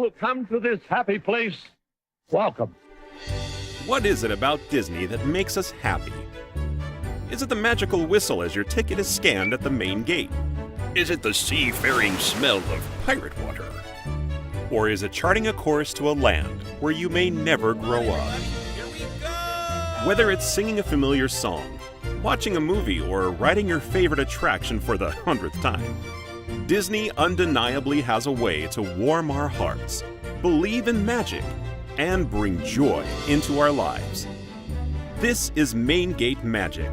all come to this happy place, welcome. What is it about Disney that makes us happy? Is it the magical whistle as your ticket is scanned at the main gate? Is it the seafaring smell of pirate water? Or is it charting a course to a land where you may never grow up? Whether it's singing a familiar song, watching a movie, or riding your favorite attraction for the 100th time, Disney undeniably has a way to warm our hearts, believe in magic, and bring joy into our lives. This is Main Gate Magic,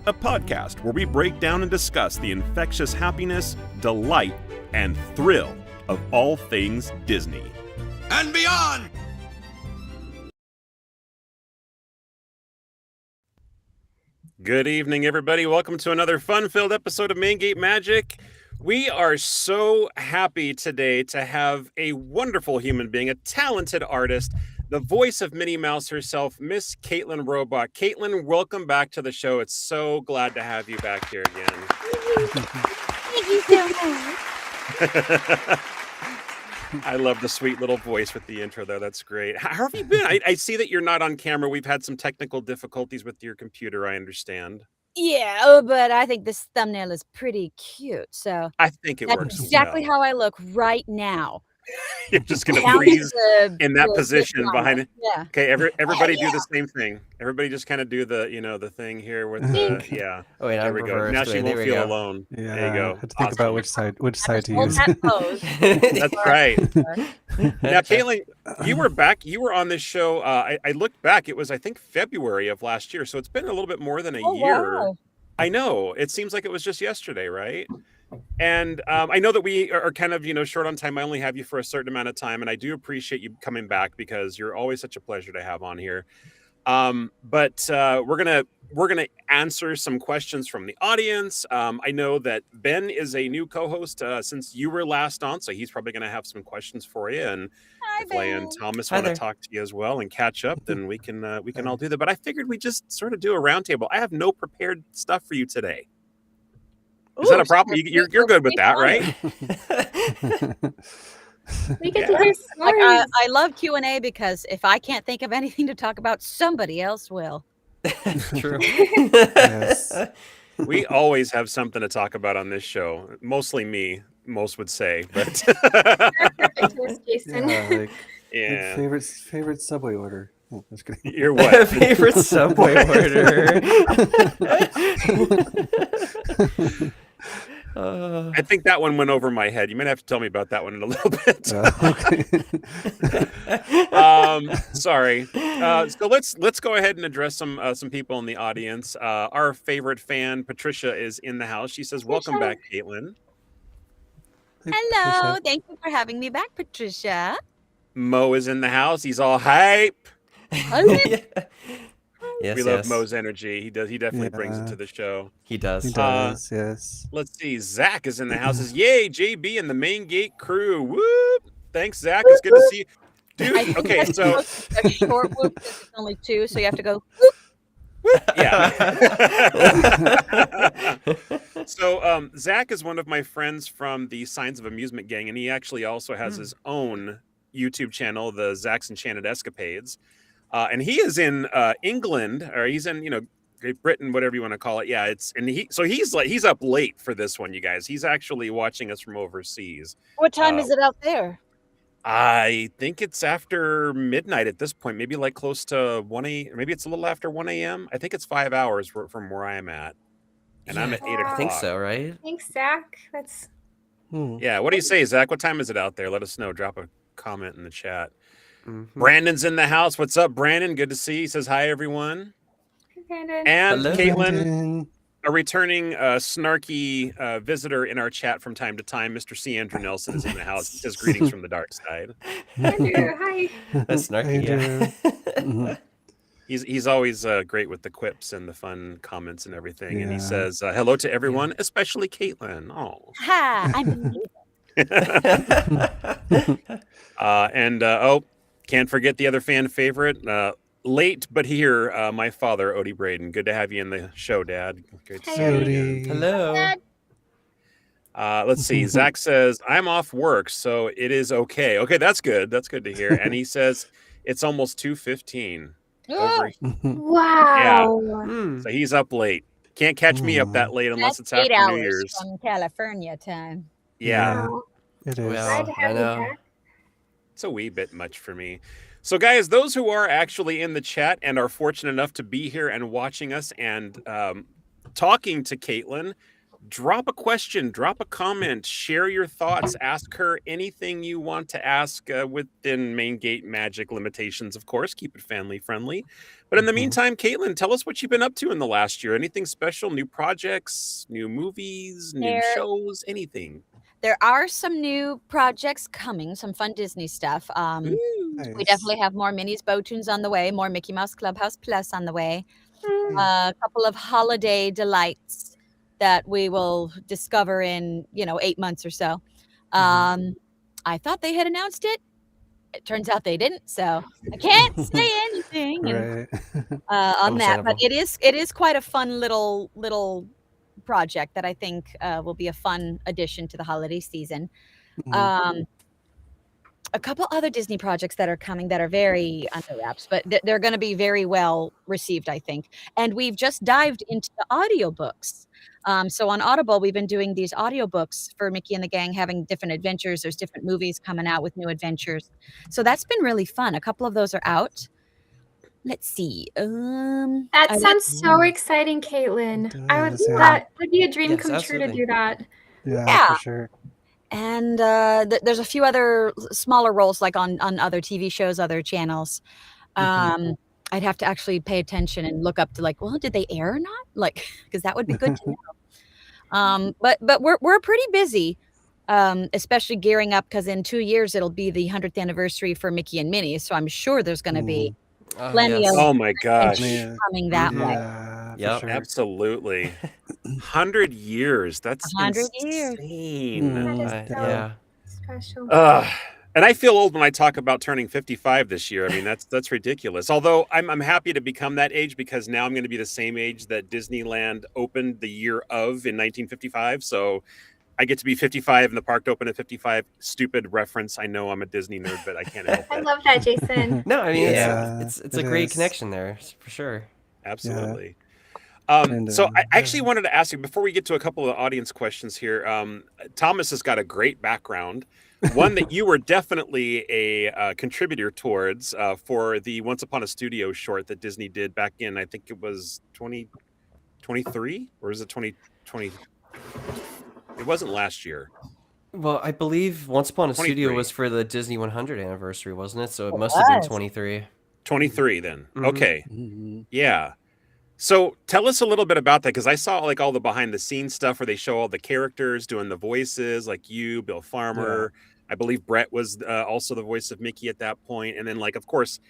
a podcast where we break down and discuss the infectious happiness, delight, and thrill of all things Disney. And beyond! Good evening, everybody. Welcome to another fun-filled episode of Main Gate Magic. We are so happy today to have a wonderful human being, a talented artist, the voice of Minnie Mouse herself, Miss Kaitlyn Robrock. Kaitlyn, welcome back to the show. It's so glad to have you back here again. Thank you so much. I love the sweet little voice with the intro, though. That's great. How have you been? I see that you're not on camera. We've had some technical difficulties with your computer, I understand. Yeah, but I think this thumbnail is pretty cute. So I think it that's works exactly well. how I look right now. You're just going to Down to freeze the- in that the position llama. behind it. Yeah. Okay, everybody Yeah. do the same thing. Everybody just kind of do the, the thing here with the, yeah. Oh wait, There I'm we go. reversed. Now she Wait, won't there we feel go. alone. Yeah, There you go. I had to think about which side to Hold use. that pose. That's right. Now, Kaitlyn, you were back. You were on this show. I looked back. It was, I think, February of last year. So it's been a little bit more than a Oh, year. wow. I know. It seems like it was just yesterday, right? And I know that we are kind of, short on time. I only have you for a certain amount of time, and I do appreciate you coming back because you're always such a pleasure to have on here. But we're gonna answer some questions from the audience. I know that Ben is a new co-host since you were last on, so he's probably gonna have some questions for you. And Hi, if Leia and Ben. Thomas Hi want to there. talk to you as well and catch up, then we can all do that. But I figured we just sort of do a roundtable. I have no prepared stuff for you today. Is that a problem? You're good with that, right? We get Yeah. to hear Like stories. I love Q&A because if I can't think of anything to talk about, somebody else will. True. Yes. We always have something to talk about on this show. Mostly me, most would say, but Perfect to us, Jason. Yeah, like yeah. favorite Subway order. Oh, that's good. You're what? Favorite Subway order. I think that one went over my head. You might have to tell me about that one in a little bit. Okay. Sorry. So let's go ahead and address some people in the audience. Our favorite fan, Patricia, is in the house. She says, "Welcome back, Kaitlyn." Hey, Hello. Patricia. Thank you for having me back, Patricia. Mo is in the house. He's all hype. Yes, We love yes. Mo's energy. He definitely brings it Yeah. to the show. He does. He does, yes. Let's see. Zach is in the house. Says, "Yay, JB and the Main Gate crew." Whoop! Thanks, Zach. It's good to see you. I Dude, think okay, that's so a short whoop because it's only two, so you have to go. yeah. So Zach is one of my friends from the Signs of Amusement gang, and he actually also has his own YouTube channel, the Zach's Enchanted Escapades. And he is in England, or he's in, Great Britain, whatever you want to call it. Yeah, he's up late for this one, you guys. He's actually watching us from overseas. What time is it out there? I think it's after midnight at this point, maybe like close to 1 a.m. Maybe it's a little after 1 a.m. I think it's 5 hours from where I'm at. And I'm at 8 o'clock. I think so, right? Thanks, Zach. That's Yeah, what do you say, Zach? What time is it out there? Let us know. Drop a comment in the chat. Mhm. Brandon's in the house. What's up, Brandon? Good to see you. He says hi, everyone. Brandon. And Hello. Kaitlyn, Brandon. a returning snarky visitor in our chat from time to time, Mr. C. Andrew Nelson is in the house. He says greetings from the dark side. Andrew, hi. That's snarky. Yeah. Mhm. He's always great with the quips and the fun comments and everything. And he Yeah. says hello to everyone, especially Kaitlyn. Oh. Ha! I'm Can't forget the other fan favorite, late but here, my father, Odie Braden. Good to have you in the show, Dad. Great to Hey, see you Odie. again. Hello. Dad. Let's see. Zach says, I'm off work, so it is okay. Okay, that's good. That's good to hear. And he says it's almost 2:15 over. Wow. Hmm. So he's up late. Can't catch me up that late unless That's it's 8 after New hours Year's. from California time. Yeah. Wow. It is. Glad to I have you know. back. It's a wee bit much for me. So, guys, those who are actually in the chat and are fortunate enough to be here and watching us and talking to Kaitlyn, drop a question, drop a comment, share your thoughts, ask her anything you want to ask within main gate magic limitations, of course. Keep it family friendly. But in the meantime, Kaitlyn, tell us what you've been up to in the last year. Anything special? New projects, new movies, new shows, anything? There are some new projects coming, some fun Disney stuff. We definitely have more Minnie's Bow Tunes on the way, more Mickey Mouse Clubhouse Plus on the way, a couple of holiday delights that we will discover in 8 months or so. I thought they had announced it. It turns out they didn't, so I can't say anything Right. on that. But Understandable. it is quite a fun little project that I think will be a fun addition to the holiday season. A couple other Disney projects that are coming that are very under wraps, but they're going to be very well received, I think. And we've just dived into the audiobooks. So on Audible, we've been doing these audiobooks for Mickey and the Gang, having different adventures. There's different movies coming out with new adventures. So that's been really fun. A couple of those are out. Let's see. That sounds so exciting, Caitlin. Yeah. That would be a dream Yes, come true to absolutely. do that. Yeah, for sure. And there's a few other smaller roles, like on other TV shows, other channels. I'd have to actually pay attention and look up to well, did they air or not? Because that would be good to know. But we're pretty busy, especially gearing up because in 2 years it'll be the 100th anniversary for Mickey and Minnie. So I'm sure there's going to be plenty Yes. of Oh my gosh. adventures coming that way. Yeah, Yep. for sure. Absolutely. 100 years. That's 100 years. insane. That is so Yeah. special. And I feel old when I talk about turning 55 this year. I mean, that's ridiculous. Although I'm happy to become that age because now I'm going to be the same age that Disneyland opened the year of in 1955. So I get to be 55 and the park opened at 55. Stupid reference. I know I'm a Disney nerd, but I can't help I it. love that, Jason. No, I mean Yeah, it's it a great is. connection there for sure. Absolutely. And, So I actually wanted to ask you before we get to a couple of audience questions here. Thomas has got a great background, one that you were definitely a contributor towards for the Once Upon a Studio short that Disney did back in, I think it was 2023 or is it 2020? It wasn't last year. Well, I believe Once Upon a Studio 23. was for the Disney 100 anniversary, wasn't it? So it must have been 23. 23 then. Mhm. Okay. Yeah. So tell us a little bit about that because I saw all the behind the scenes stuff where they show all the characters doing the voices, like you, Bill Farmer. I believe Brett was also the voice of Mickey at that point, and then of course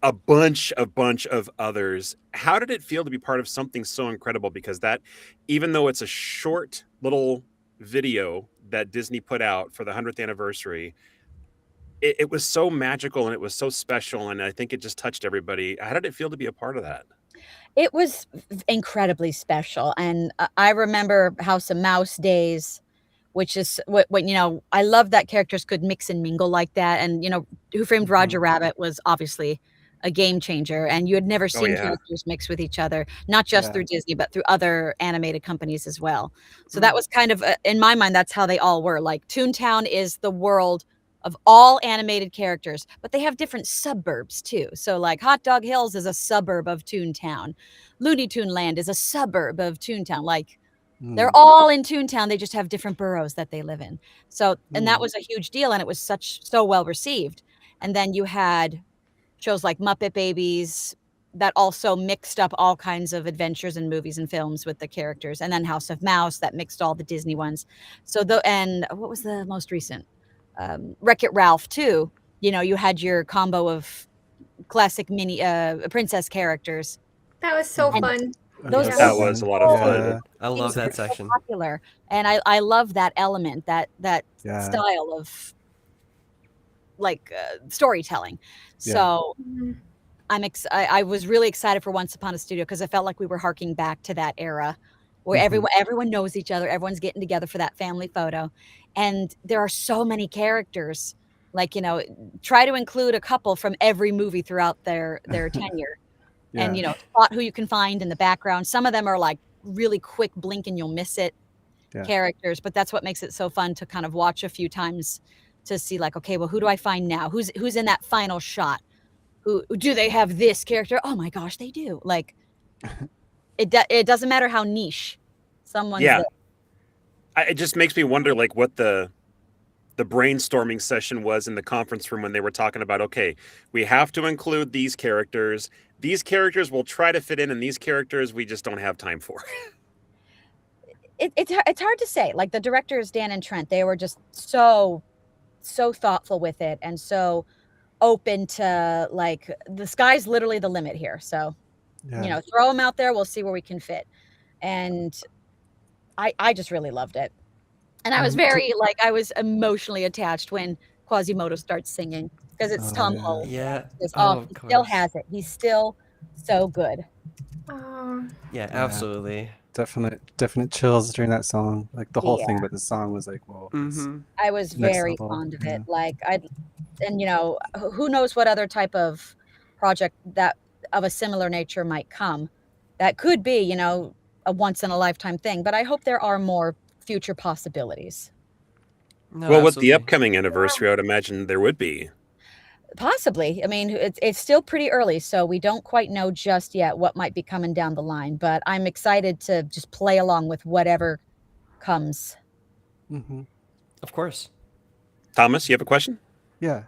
a bunch of others. How did it feel to be part of something so incredible? Because that, even though it's a short little video that Disney put out for the 100th anniversary, it was so magical and it was so special, and I think it just touched everybody. How did it feel to be a part of that? It was incredibly special, and I remember House of Mouse days, which is what I love that characters could mix and mingle like that, and Who Framed Roger Rabbit was obviously a game changer, and you had never seen yeah. characters mix with each other, not just through Disney, but through other animated companies as well. So that was kind of, in my mind, that's how they all were. Like Toontown is the world of all animated characters, but they have different suburbs too. So like Hot Dog Hills is a suburb of Toontown. Looney Tune Land is a suburb of Toontown. Like they're all in Toontown. They just have different boroughs that they live in. So, and that was a huge deal. And it was so well received. And then you had shows like Muppet Babies that also mixed up all kinds of adventures and movies and films with the characters. And then House of Mouse that mixed all the Disney ones. So and what was the most recent? Wreck-It Ralph too. You had your combo of classic mini princess characters. That was so fun. That was a lot of fun. I love that So section. popular, and I love that element, that style of storytelling. So I was really excited for Once Upon a Studio because I felt like we were harking back to that era, where everyone knows each other, everyone's getting together for that family photo, and there are so many characters. Like, try to include a couple from every movie throughout their tenure, and spot who you can find in the background. Some of them are like really quick blink and you'll miss it characters, but that's what makes it so fun to kind of watch a few times to see, like, okay, well, who do I find now? Who's in that final shot? Who do they have this character? Oh my gosh, they do. Like, it doesn't matter how niche someone's there. It just makes me wonder, like, what the brainstorming session was in the conference room when they were talking about, okay, we have to include these characters. These characters will try to fit in, and these characters we just don't have time for. It's hard to say. Like, the directors, Dan and Trent, they were just so thoughtful with it and so open to, like, the sky's literally the limit here. So, throw them out there. We'll see where we can fit. And I just really loved it. And I was I was emotionally attached when Quasimodo starts singing, because it's Tom Hulce. Yeah. He still has it. He's still so good. Yeah, absolutely. Definite chills during that song. Like, the whole thing, but the song was like, whoa. I was very fond of it. Like, who knows what other type of project that of a similar nature might come. That could be, a once in a lifetime thing, but I hope there are more future possibilities. No, well, with the upcoming anniversary, I would imagine there would be. Possibly. I mean, it's still pretty early, so we don't quite know just yet what might be coming down the line, but I'm excited to just play along with whatever comes. Of course. Thomas, you have a question? Yeah.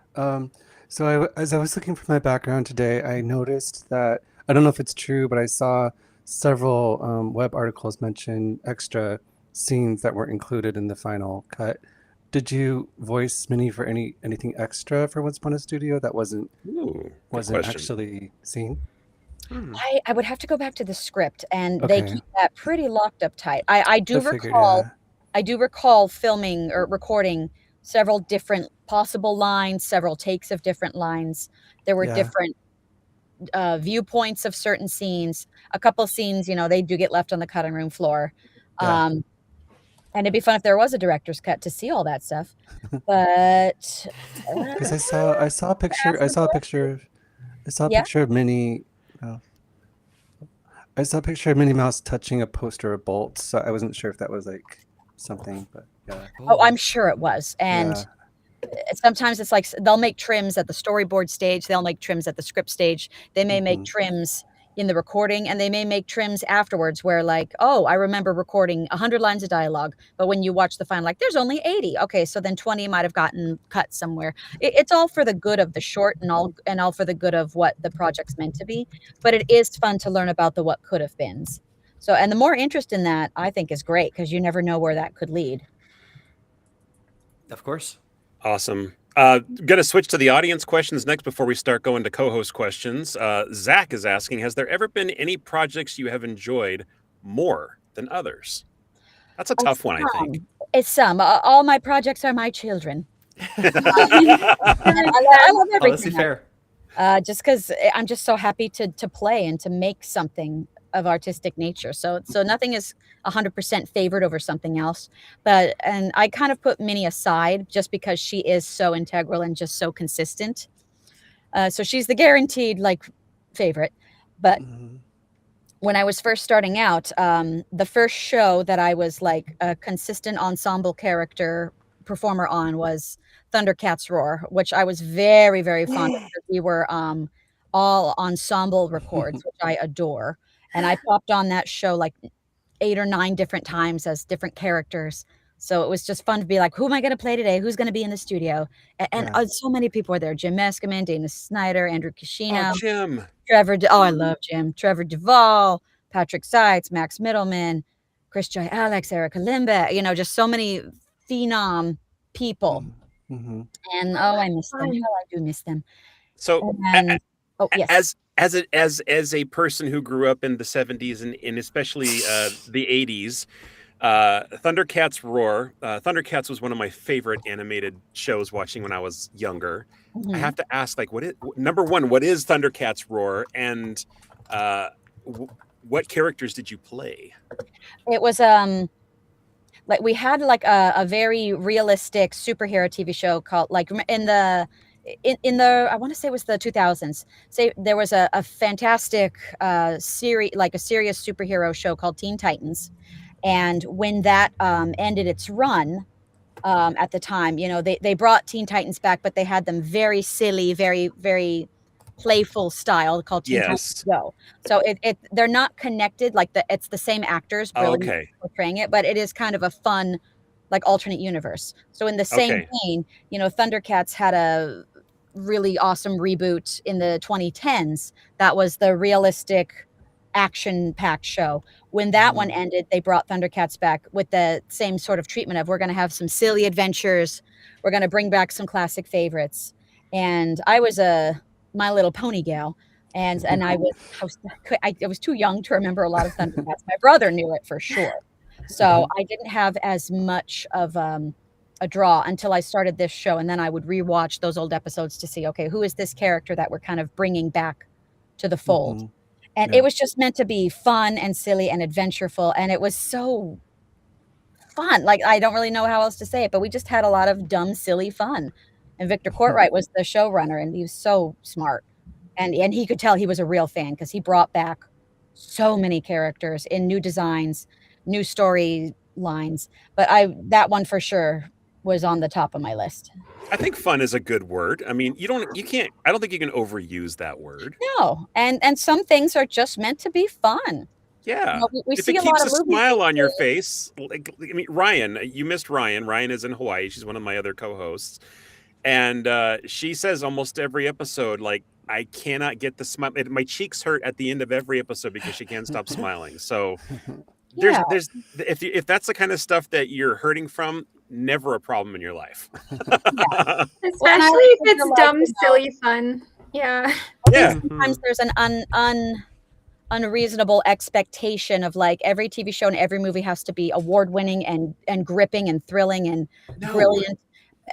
So as I was looking for my background today, I noticed that, I don't know if it's true, but I saw several web articles mention extra scenes that weren't included in the final cut. Did you voice Minnie for anything extra for Once Upon a Studio that wasn't actually seen? I would have to go back to the script, and they keep that pretty locked up tight. I do recall filming or recording several different possible lines, several takes of different lines. There were different viewpoints of certain scenes. A couple scenes, they do get left on the cutting room floor. And it'd be fun if there was a director's cut to see all that stuff. But because I saw a picture of Minnie. I saw a picture of Minnie Mouse touching a poster of bolts. So I wasn't sure if that was like something, but yeah. Oh, I'm sure it was. And sometimes it's like they'll make trims at the storyboard stage. They'll make trims at the script stage. They may make trims in the recording, and they may make trims afterwards where, like, oh, I remember recording 100 lines of dialogue, but when you watch the final, like, there's only 80. Okay, so then 20 might have gotten cut somewhere. It's all for the good of the short, and all for the good of what the project's meant to be. But it is fun to learn about the what could have beens. So, and the more interest in that, I think, is great, because you never know where that could lead. Of course. Awesome. Going to switch to the audience questions next before we start going to co-host questions. Zach is asking, has there ever been any projects you have enjoyed more than others? That's a tough one, I think. It's some. All my projects are my children. I love everything. Honestly, fair. Just because I'm just so happy to play and to make something of artistic nature. So nothing is 100% favored over something else. And I kind of put Minnie aside just because she is so integral and just so consistent. So she's the guaranteed, like, favorite. But when I was first starting out, the first show that I was like a consistent ensemble character performer on was Thundercats Roar, which I was very, very fond of. We were all ensemble records, which I adore. And I popped on that show like 8 or 9 different times as different characters. So it was just fun to be like, who am I going to play today? Who's going to be in the studio? And so many people were there. Jim Meskimen, Dana Snyder, Andrew Kishino. Oh, Jim. I love Jim. Trevor Duvall, Patrick Seitz, Max Middleman, Chris Joy Alex, Erica Limbeck, just so many phenom people. And I miss them. I do miss them. So yes. As a person who grew up in the 70s and especially the 80s, Thundercats Roar. Thundercats was one of my favorite animated shows watching when I was younger. I have to ask, like, number one, what is Thundercats Roar? And what characters did you play? It was like we had like a very realistic superhero TV show called like in the I want to say it was the 2000s. Say there was a fantastic series, like a serious superhero show called Teen Titans, and when that ended its run at the time, you know, they brought Teen Titans back, but they had them very silly, very very playful style called Teen Titans Go. So they're not connected, like it's the same actors brilliantly portraying it, but it is kind of a fun like alternate universe. So in the same vein, you know, Thundercats had a really awesome reboot in the 2010s. That was the realistic action-packed show. When that one ended, they brought Thundercats back with the same sort of treatment of we're going to have some silly adventures. We're going to bring back some classic favorites. And I was a My Little Pony gal, and I was too young to remember a lot of Thundercats. My brother knew it for sure, so I didn't have as much of a draw until I started this show, and then I would rewatch those old episodes to see, okay, who is this character that we're kind of bringing back to the fold. And it was just meant to be fun and silly and adventureful, and it was so fun. Like, I don't really know how else to say it, but we just had a lot of dumb, silly fun. And Victor Courtwright was the showrunner, and he was so smart. And he could tell he was a real fan because he brought back so many characters in new designs, new storylines. But that one for sure was on the top of my list. I think fun is a good word. I mean, I don't think you can overuse that word. No. And some things are just meant to be fun. Yeah. You know, we if see it a lot keeps of a movies smile on your these face, like, I mean, Ryan, you missed Ryan. Ryan is in Hawaii. She's one of my other co-hosts. And she says almost every episode, like, I cannot get the smile. My cheeks hurt at the end of every episode because she can't stop smiling. So there's if that's the kind of stuff that you're hurting from, never a problem in your life. Especially if it's dumb, silly fun. Yeah. Yeah. Sometimes there's an unreasonable expectation of like every TV show and every movie has to be award-winning and gripping and thrilling and brilliant.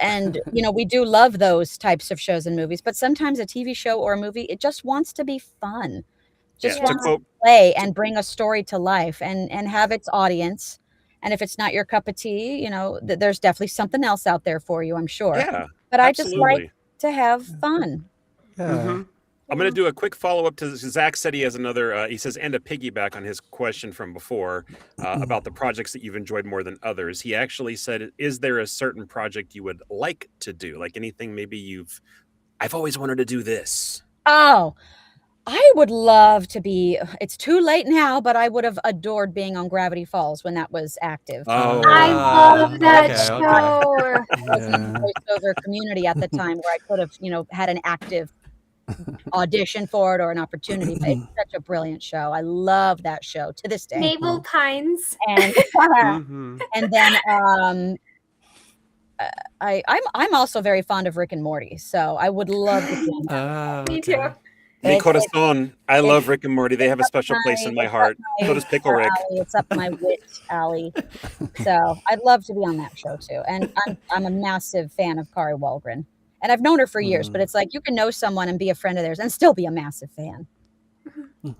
And, you know, we do love those types of shows and movies, but sometimes a TV show or a movie, it just wants to be fun. Just wants to play and bring a story to life and have its audience. And if it's not your cup of tea, you know, there's definitely something else out there for you, I'm sure. Yeah, but I just like to have fun. Yeah. I'm going to do a quick follow-up to Zach. Said he has another, he says, and a piggyback on his question from before about the projects that you've enjoyed more than others. He actually said, is there a certain project you would like to do? Like anything maybe I've always wanted to do this. Oh, I would love to be, it's too late now, but I would have adored being on Gravity Falls when that was active. Oh, I love that show. I was in the voiceover community at the time where I could have, you know, had an active audition for it or an opportunity. But it's such a brilliant show. I love that show to this day. Naval Pines. And and then I'm also very fond of Rick and Morty, so I would love to be on that. Me too. Mi corazón. I love Rick and Morty. They have a special place in my heart. So does Pickle Rick. It's up my wit alley. So I'd love to be on that show too. And I'm a massive fan of Kari Walgren. And I've known her for years, but it's like you can know someone and be a friend of theirs and still be a massive fan.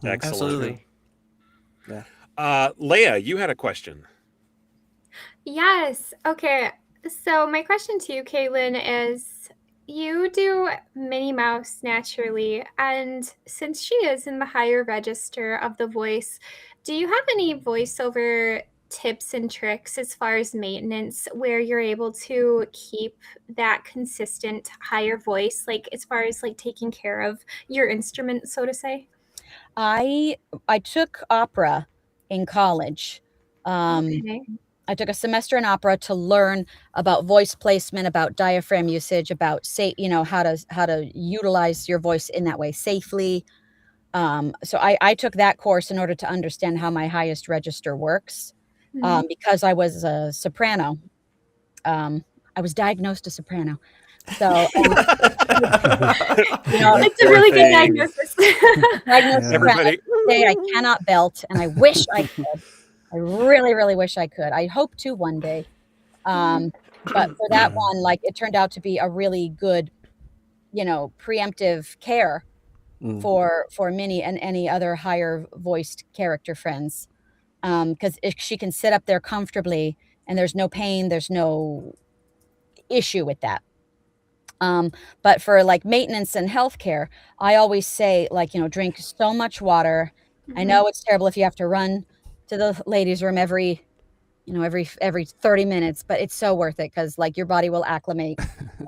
Excellent. Absolutely. Leia, you had a question. Yes. Okay. So my question to you, Kaitlyn, is you do Minnie Mouse naturally, and since she is in the higher register of the voice, do you have any voiceover tips and tricks as far as maintenance where you're able to keep that consistent higher voice, like as far as like taking care of your instrument, so to say? I took opera in college. Okay. I took a semester in opera to learn about voice placement, about diaphragm usage, about how to utilize your voice in that way safely. So I took that course in order to understand how my highest register works. Because I was a soprano. I was diagnosed a soprano. So it's a really good diagnosis. Everybody. I cannot belt, and I wish I could. I really, really wish I could. I hope to one day. But for that one, like it turned out to be a really good, preemptive care for Minnie and any other higher voiced character friends, because she can sit up there comfortably and there's no pain, there's no issue with that. But for like maintenance and healthcare, I always say, like, drink so much water. I know it's terrible if you have to run to the ladies' room every 30 minutes, but it's so worth it, because like your body will acclimate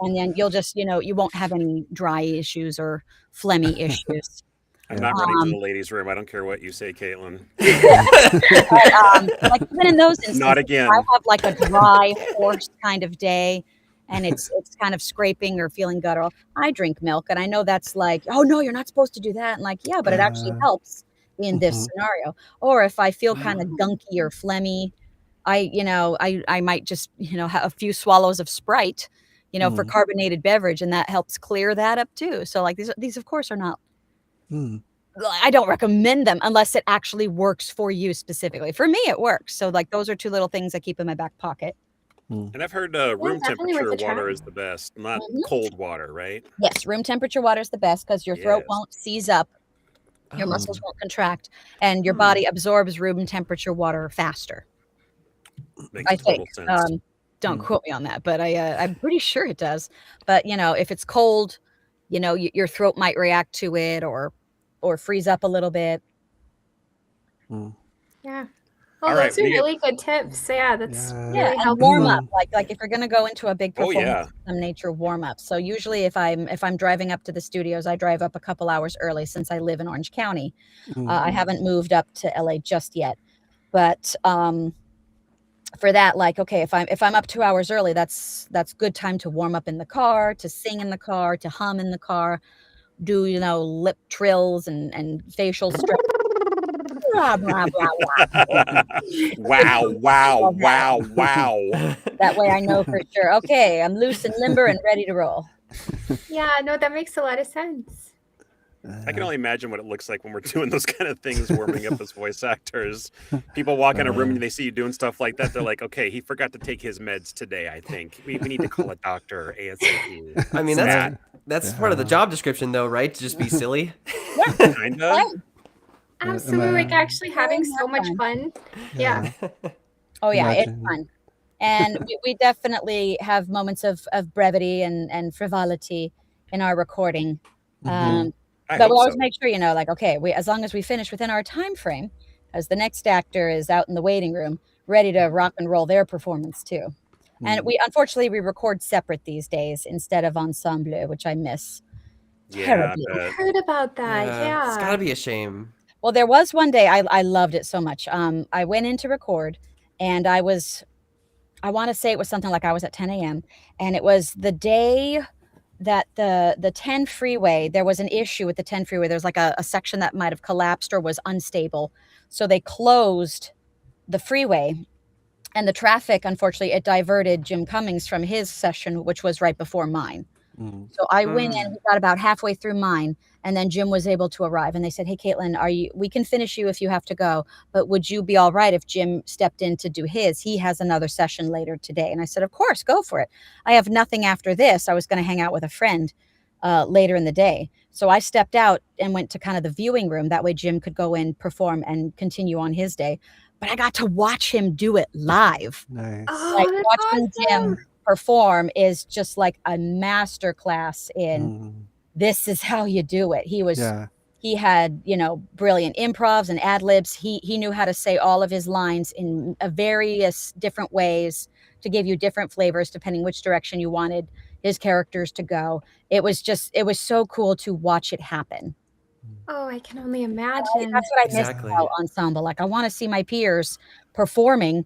and then you'll just, you won't have any dry issues or phlegmy issues. I'm not running to the ladies' room. I don't care what you say, Kaitlyn. Like even in those instances, Not again. I have like a dry, hoarse kind of day, and it's kind of scraping or feeling guttural. I drink milk, and I know that's like, oh no, you're not supposed to do that. And like, yeah, but it actually helps in this scenario. Or if I feel kind of gunky or phlegmy, I might just, have a few swallows of Sprite, for carbonated beverage, and that helps clear that up too. So like these of course are not, I don't recommend them unless it actually works for you specifically. For me, it works. So like those are two little things I keep in my back pocket. And I've heard room temperature water is the best, not cold water, right? Yes, room temperature water is the best, because your throat won't seize up, your muscles won't contract, and your body absorbs room temperature water faster. Makes total sense. Don't quote me on that, but I'm pretty sure it does. But if it's cold, your throat might react to it or freeze up a little bit. Yeah. Well, those are really good tips. So yeah, that's really helpful. And warm up, like if you're going to go into a big performance, some nature warm up. So usually if I'm driving up to the studios, I drive up a couple hours early, since I live in Orange County. I haven't moved up to LA just yet, but for that, like, okay, if I'm up 2 hours early, that's good time to warm up in the car, to sing in the car, to hum in the car, do lip trills and facial stretch. Blah, blah, blah, blah. Wow. That way I know for sure, okay, I'm loose and limber and ready to roll. Yeah, no, that makes a lot of sense. I can only imagine what it looks like when we're doing those kind of things, warming up as voice actors. People walk in a room and they see you doing stuff like that. They're like, okay, he forgot to take his meds today, I think. We need to call a doctor ASAP. I mean, that's part of the job description, though, right? To just be silly. Yeah, kind of. Absolutely, like actually having so much fun. Yeah. Oh yeah, it's fun. And we definitely have moments of brevity and frivolity in our recording. But we'll always make sure, like, okay, as long as we finish within our time frame, as the next actor is out in the waiting room, ready to rock and roll their performance too. And unfortunately we record separate these days instead of ensemble, which I miss terribly. I heard about that. Yeah. It's gotta be a shame. Well, there was one day I loved it so much. I went in to record, and I want to say it was something like I was at 10 a.m. and it was the day that the 10 freeway, there was an issue with the 10 freeway. There was like a section that might have collapsed or was unstable. So they closed the freeway, and the traffic, unfortunately, it diverted Jim Cummings from his session, which was right before mine. So I went in, we got about halfway through mine, and then Jim was able to arrive, and they said, hey, Kaitlyn, we can finish you if you have to go, but would you be all right if Jim stepped in to do his? He has another session later today. And I said, of course, go for it. I have nothing after this. I was going to hang out with a friend later in the day. So I stepped out and went to kind of the viewing room. That way Jim could go in, perform, and continue on his day. But I got to watch him do it live. Nice. Like watching Jim perform is just like a master class in this is how you do it. He had, brilliant improvs and ad libs. He knew how to say all of his lines in various different ways to give you different flavors depending which direction you wanted his characters to go. It was so cool to watch it happen. Oh, I can only imagine. That's what I miss about ensemble. Like, I want to see my peers performing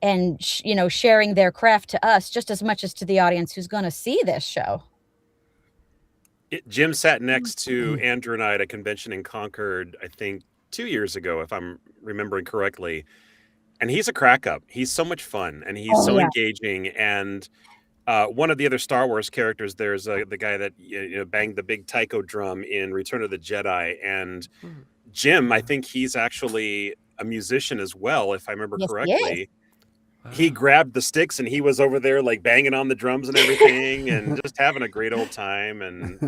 and sharing their craft to us just as much as to the audience who's going to see this show. Jim sat next to Andrew and I at a convention in Concord, I think 2 years ago, if I'm remembering correctly. And he's a crack up. He's so much fun, and he's engaging. And one of the other Star Wars characters, there's the guy that banged the big taiko drum in Return of the Jedi. And Jim, I think he's actually a musician as well, if I remember correctly. he grabbed the sticks and he was over there like banging on the drums and everything and just having a great old time and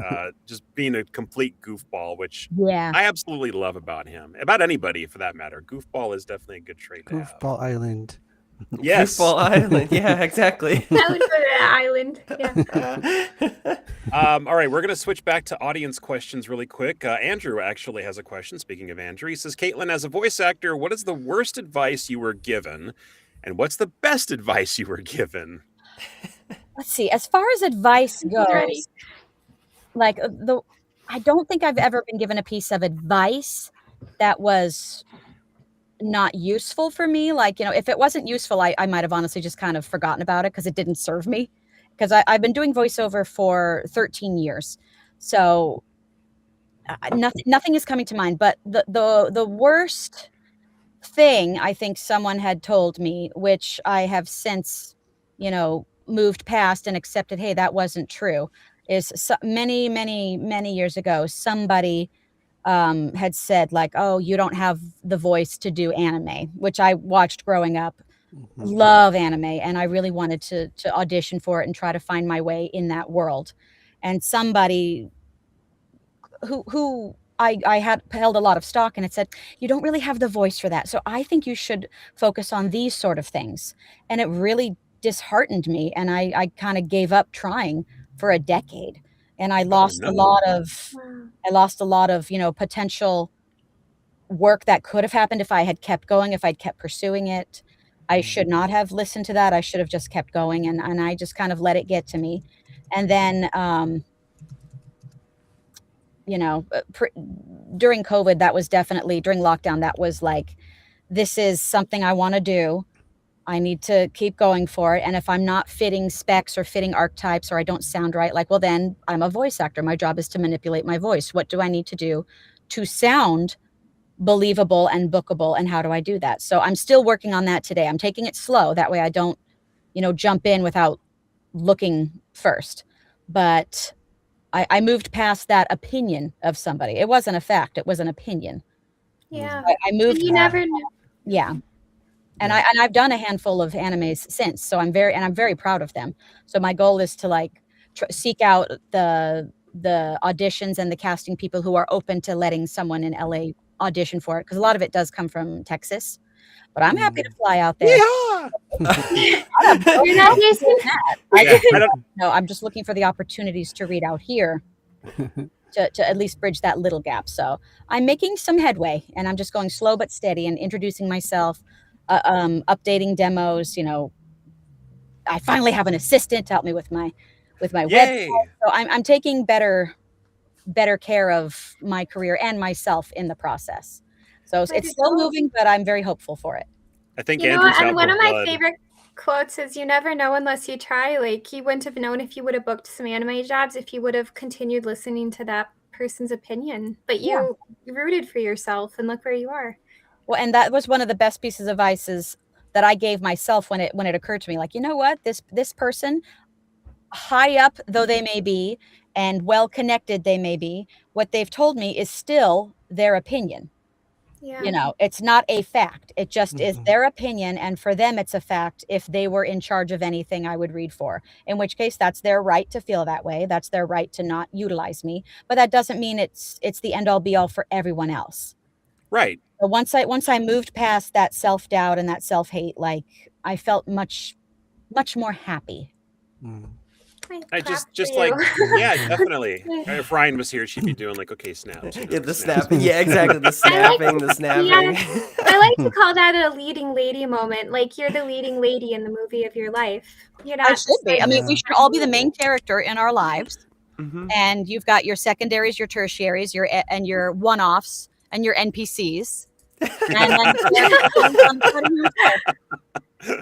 just being a complete goofball, which Yeah. I absolutely love about him. About anybody for that matter. Goofball is definitely a good trait to have. Goofball Island. Yes. Goofball Island. Yeah, exactly. That would be the island. Yeah. All right, we're going to switch back to audience questions really quick. Andrew actually has a question. Speaking of Andrew, he says, Kaitlyn, as a voice actor, what is the worst advice you were given? And what's the best advice you were given? Let's see. As far as advice goes, ready. like I don't think I've ever been given a piece of advice that was not useful for me. Like, if it wasn't useful, I might have honestly just kind of forgotten about it because it didn't serve me. Because I've been doing voiceover for 13 years. So nothing is coming to mind. But the worst thing I think someone had told me, which I have since, moved past and accepted, hey, that wasn't true, is many, many, many years ago, somebody had said like, oh, you don't have the voice to do anime, which I watched growing up. Love anime, and I really wanted to audition for it and try to find my way in that world. And somebody who I had held a lot of stock and it said, you don't really have the voice for that, so I think you should focus on these sort of things. And it really disheartened me, and I kind of gave up trying for a decade, and I lost a lot of potential work that could have happened if I had kept going, if I'd kept pursuing it. I should not have listened to that. I should have just kept going, and I just kind of let it get to me. And then during COVID, that was definitely, during lockdown, that was like, this is something I want to do. I need to keep going for it. And if I'm not fitting specs or fitting archetypes, or I don't sound right, like, well, then I'm a voice actor. My job is to manipulate my voice. What do I need to do to sound believable and bookable, and how do I do that? So I'm still working on that today. I'm taking it slow. That way I don't, jump in without looking first. But I moved past that opinion of somebody. It wasn't a fact. It was an opinion. Yeah. I moved. You never knew. Yeah. And I've done a handful of animes since, so I'm very proud of them. So my goal is to seek out the auditions and the casting people who are open to letting someone in LA audition for it, because a lot of it does come from Texas. But I'm happy to fly out there. Yeah. You're not using that. No, I'm just looking for the opportunities to read out here to at least bridge that little gap. So I'm making some headway, and I'm just going slow but steady and introducing myself, updating demos. I finally have an assistant to help me with my website. So I'm taking better care of my career and myself in the process. So it's still moving, but I'm very hopeful for it. I think Andrew's and one of my favorite quotes is, you never know unless you try. Like, you wouldn't have known if you would have booked some anime jobs if you would have continued listening to that person's opinion. But you rooted for yourself, and look where you are. Well, and that was one of the best pieces of advice that I gave myself when it occurred to me, like, you know what, this person, high up though they may be and well connected they may be, what they've told me is still their opinion. Yeah. It's not a fact. It just is their opinion, and for them it's a fact if they were in charge of anything I would read for, in which case that's their right to feel that way. That's their right to not utilize me, but that doesn't mean it's the end all be all for everyone else. Right. But once I moved past that self-doubt and that self-hate, like, I felt much more happy. I just like, yeah, definitely. If Ryan was here, she'd be doing like, okay, snaps. Yeah, the snapping. Yeah, exactly. The snapping, the snapping. Yeah, I like to call that a leading lady moment. Like, you're the leading lady in the movie of your life. You're not. I should be. I mean, we should all be the main character in our lives. And you've got your secondaries, your tertiaries, your one-offs, and your NPCs. And then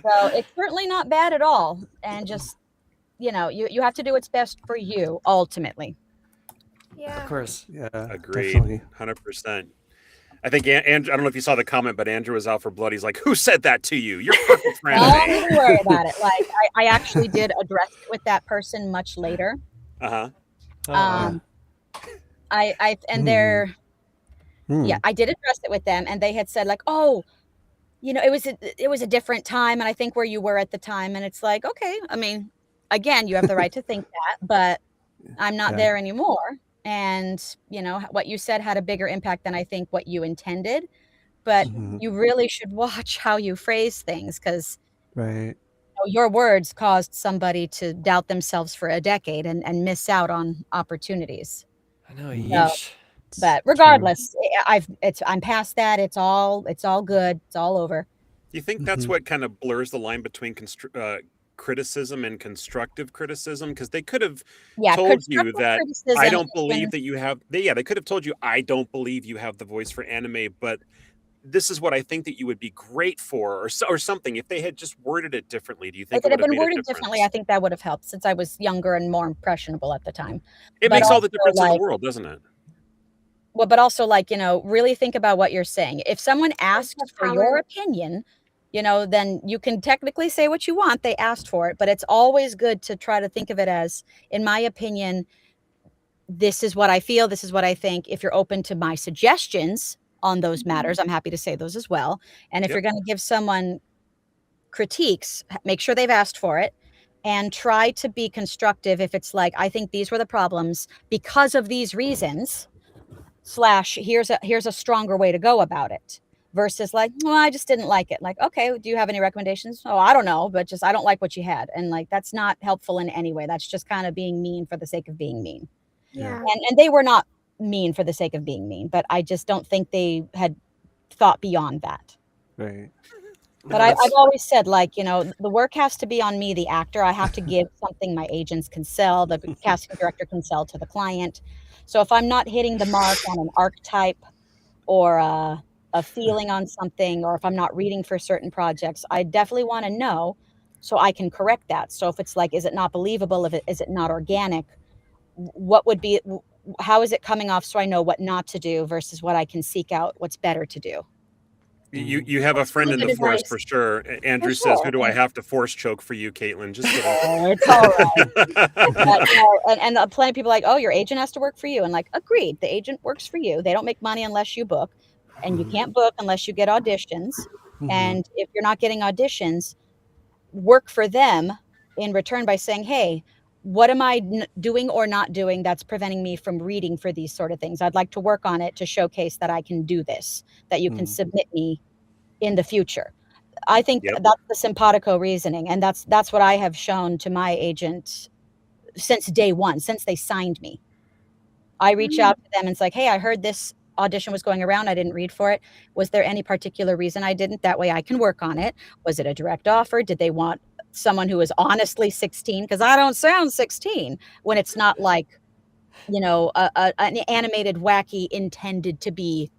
so it's certainly not bad at all. And just, you have to do what's best for you ultimately. Yeah. Of course. Yeah. Agreed. Definitely. 100%. I think Andrew, I don't know if you saw the comment, but Andrew was out for blood. He's like, who said that to you? You're perfect for anime. Don't worry about it. Like, I actually did address it with that person much later. I did address it with them, and they had said like, oh, it was a different time, and I think where you were at the time, and it's like, okay, I mean, again, you have the right to think that, but I'm not Yeah. there anymore. And, what you said had a bigger impact than I think what you intended. But Mhm. you really should watch how you phrase things, because Right. your words caused somebody to doubt themselves for a decade and miss out on opportunities. I know, Mhm. So, yeesh. but True. regardless, I'm past that. It's all good. It's all over. Do you think that's Mhm. what kind of blurs the line between criticism and constructive criticism? Because they could have Yeah, told you constructive that I criticism don't is believe when that you have. They could have told you I don't believe you have the voice for anime, but this is what I think that you would be great for, or something. If they had just worded it differently, do you think if it it would had have been made a worded differently, I difference? think that would have helped, since I was younger and more impressionable at the time. It But makes all also the difference in the like world, doesn't it? Well, but also, like, really think about what you're saying. If someone Words have asked for your power. opinion, then you can technically say what you want. They asked for it, but it's always good to try to think of it as, in my opinion, this is what I feel, this is what I think. If you're open to my suggestions on those matters, I'm happy to say those as well. And if you're Yep. going to give someone critiques, make sure they've asked for it, and try to be constructive. If it's like, I think these were the problems because of these reasons, slash here's a stronger way to go about it, versus like, well, I just didn't like it. Like, okay, do you have any recommendations? Oh, I don't know, but just, I don't like what you had. And like, that's not helpful in any way. That's just kind of being mean for the sake of being mean. Yeah. And they were not mean for the sake of being mean, but I just don't think they had thought beyond that. Right. But No, I've that's always said, like, the work has to be on me, the actor. I have to give something my agents can sell, the casting director can sell to the client. So if I'm not hitting the mark on an archetype or a feeling on something, or if I'm not reading for certain projects, I definitely want to know so I can correct that. So if it's like, is it not believable? Is it not organic? What would be, how is it coming off, so I know what not to do versus what I can seek out, what's better to do. You have a That's friend really in good the forest advice. for sure. Andrew For says, sure. "Who do I have to force choke for you, Caitlin?" Just kidding. It's all right. But, and plenty of people are like, oh, your agent has to work for you. And like, agreed, the agent works for you. They don't make money unless you book, and you can't book unless you get auditions. Mhm. And if you're not getting auditions, work for them in return by saying, hey, what am I doing or not doing that's preventing me from reading for these sort of things? I'd like to work on it to showcase that I can do this, that you can Mm. submit me in the future. I think Yep. that's the simpatico reasoning, and that's what I have shown to my agent since day one, since they signed me. I reach out to them and it's like, hey, I heard this audition was going around. I didn't read for it. Was there any particular reason I didn't? That way I can work on it. Was it a direct offer? Did they want someone who is honestly 16? Because I don't sound 16 when it's not like, an animated, wacky, intended to be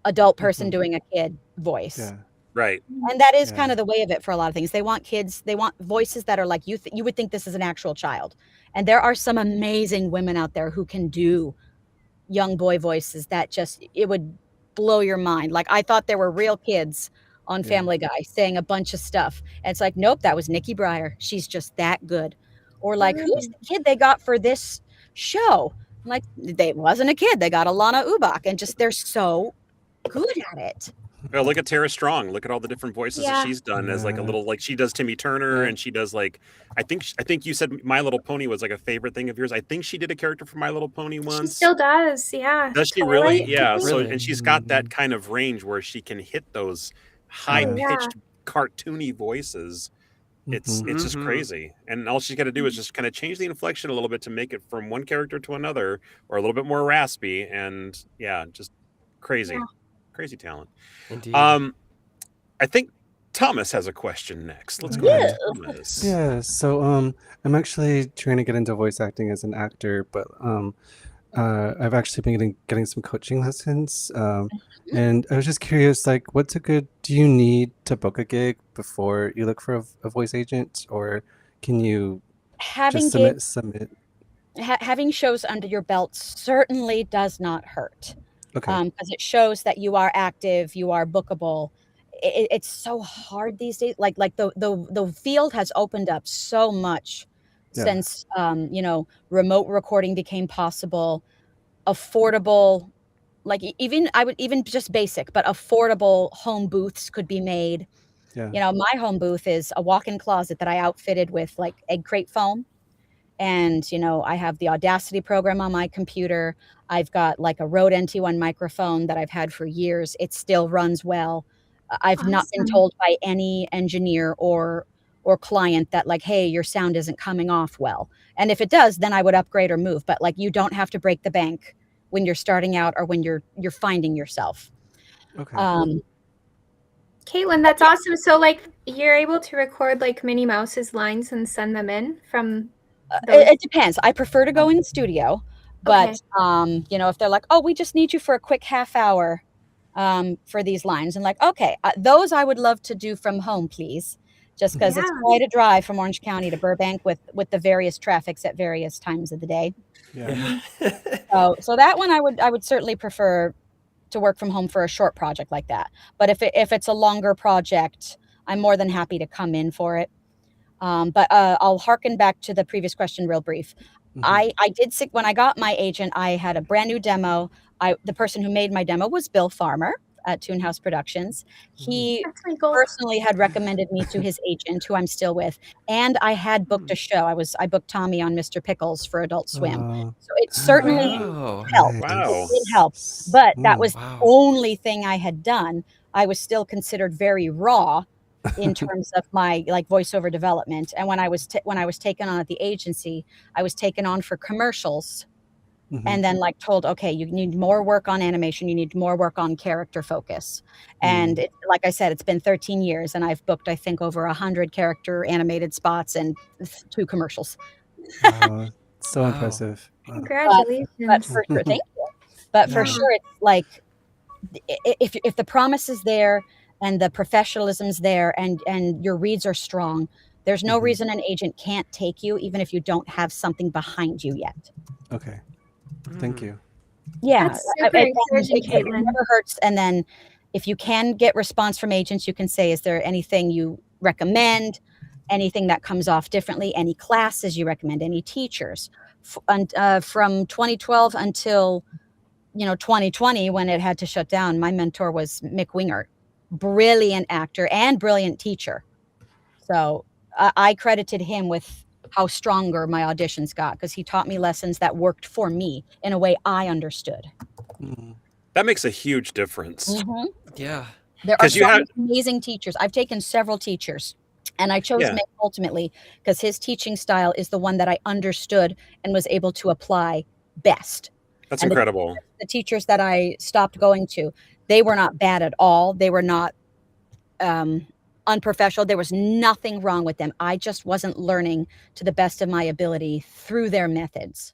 adult person Mhm. doing a kid voice. Yeah. Right. And that is Yeah. kind of the way of it for a lot of things. They want kids, they want voices that are like, you would think this is an actual child. And there are some amazing women out there who can do young boy voices that just, it would blow your mind. Like, I thought there were real kids on Yeah. Family Guy saying a bunch of stuff. And it's like, nope, that was Nikki Breyer. She's just that good. Or like, who's the kid they got for this show? I'm like, they wasn't a kid. They got Alana Ubach, and just, they're so good at it. Well, look at Tara Strong. Look at all the different voices that Yeah. she's done as like a Yeah. little, like she does Timmy Turner, Yeah. and she does like, I think you said My Little Pony was like a favorite thing of yours. I think she did a character for My Little Pony She once. still does. Yeah. Does she really? Twilight, I Yeah. think. So, Really? and she's got that Mhm. kind of range where she can hit those high Oh, yeah. pitched, cartoony voices. It's Mhm. just Mhm. crazy, and all she's got to do is just kind of change the inflection a little bit to make it from one character to another, or a little bit more raspy, and yeah, just crazy, Yeah. crazy talent. Indeed. I think Thomas has a question next. Let's go Okay. ahead, Thomas. Yeah. So I'm actually trying to get into voice acting as an actor, but I've actually been getting some coaching lessons. And I was just curious, like, do you need to book a gig before you look for a voice agent, or can you Having just gigs, submit? having shows under your belt certainly does not hurt, Okay. because it shows that you are active, you are bookable. It's so hard these days. Like the field has opened up so much Yeah. since remote recording became possible, affordable like I would even just basic, but affordable home booths could be made. Yeah. You know, my home booth is a walk-in closet that I outfitted with like egg crate foam. And, you know, I have the Audacity program on my computer. I've got like a Rode NT1 microphone that I've had for years. It still runs well. I've not been Awesome. told by any engineer or client that like, hey, your sound isn't coming off well. And if it does, then I would upgrade or move. But like, you don't have to break the bank when you're starting out or when you're finding yourself. Okay. Kaitlyn, that's awesome. So like you're able to record like Minnie Mouse's lines and send them in from those. It depends. I prefer to go in the studio, but Okay. you know, if they're like, oh, we just need you for a quick half hour for these lines, and like, okay, those I would love to do from home, please, just because it's Yeah. quite a drive from Orange County to Burbank with the various traffics at various times of the day. Yeah. So that one I would certainly prefer to work from home for a short project like that. But if it's a longer project, I'm more than happy to come in for it. But I'll harken back to the previous question real brief. Mhm. I did when I got my agent, I had a brand new demo. The person who made my demo was Bill Farmer at Toon House Productions. He That's my goal. personally had recommended me to his agent, who I'm still with, and I had booked a show. I booked Tommy on Mr. Pickles for Adult Swim. So it certainly Oh, helped. Wow. It did help. But that was wow. the only thing I had done. I was still considered very raw in terms of my like voiceover development. And when I was taken on at the agency, I was taken on for commercials. Mhm. And then like told, okay, you need more work on animation. You need more work on character focus. And like I said, it's been 13 years and I've booked, I think, over 100 character animated spots and 2 commercials. Wow. So Wow. impressive. Wow. Congratulations. But for sure, thank you. But for Yeah. sure, it's like, if the promise is there and the professionalism's there and your reads are strong, there's no Mhm. reason an agent can't take you, even if you don't have something behind you yet. Okay. Thank you. Yeah, That's super encouraging, it Kaitlyn. never hurts. And then if you can get response from agents, you can say, is there anything you recommend? Anything that comes off differently? Any classes you recommend? Any teachers? From 2012 until 2020, when it had to shut down, my mentor was Mick Wingert, brilliant actor and brilliant teacher. So I credited him with how stronger my auditions got, because he taught me lessons that worked for me in a way I understood. Mhm. That makes a huge difference. Yeah. There are 'Cause you so had- many amazing teachers. I've taken several teachers, and I chose Yeah. Mick ultimately because his teaching style is the one that I understood and was able to apply best. That's And incredible. the teachers that I stopped going to, they were not bad at all. They were not unprofessional. There was nothing wrong with them. I just wasn't learning to the best of my ability through their methods.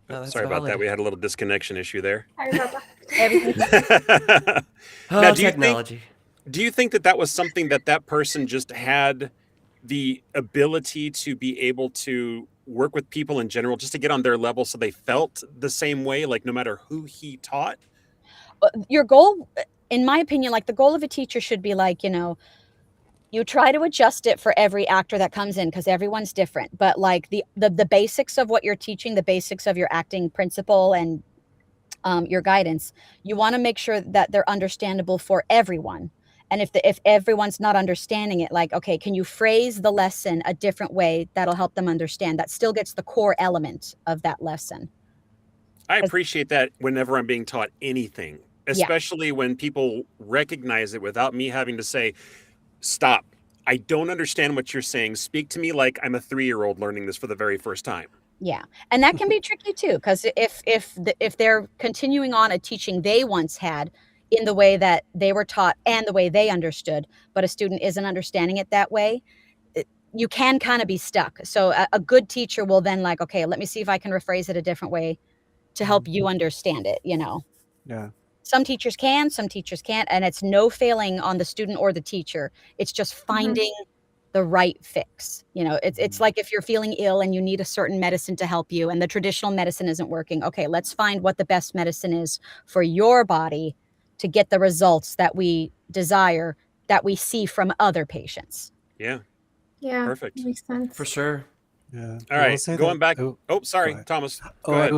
No, that's Sorry about that. valid. We had a little disconnection issue there. Sorry about that. Everything. Oh, Now, do technology. you think that was something that person just had the ability to be able to work with people in general, just to get on their level so they felt the same way, like no matter who he taught? Your goal, in my opinion, like the goal of a teacher should be like, you try to adjust it for every actor that comes in because everyone's different. But like the basics of what you're teaching, the basics of your acting principle and your guidance, you want to make sure that they're understandable for everyone. And if everyone's not understanding it, like, okay, can you phrase the lesson a different way that'll help them understand? That still gets the core element of that lesson. I appreciate that whenever I'm being taught anything, Yeah. especially when people recognize it without me having to say, stop. I don't understand what you're saying. Speak to me like I'm a 3-year-old learning this for the very first time. Yeah. And that can be tricky too, because if they're continuing on a teaching they once had in the way that they were taught and the way they understood, but a student isn't understanding it that way, you can kind of be stuck. So a good teacher will then like, okay, let me see if I can rephrase it a different way to help you understand it, Yeah. Some teachers can, some teachers can't, and it's no failing on the student or the teacher. It's just finding the right fix. It's like if you're feeling ill and you need a certain medicine to help you and the traditional medicine isn't working. Okay, let's find what the best medicine is for your body to get the results that we desire, that we see from other patients. Yeah. Yeah. Perfect. Makes sense. For sure. Yeah. All I will right, say going that. back. Oh, Oh, go sorry, ahead. Thomas. Oh, Go ahead.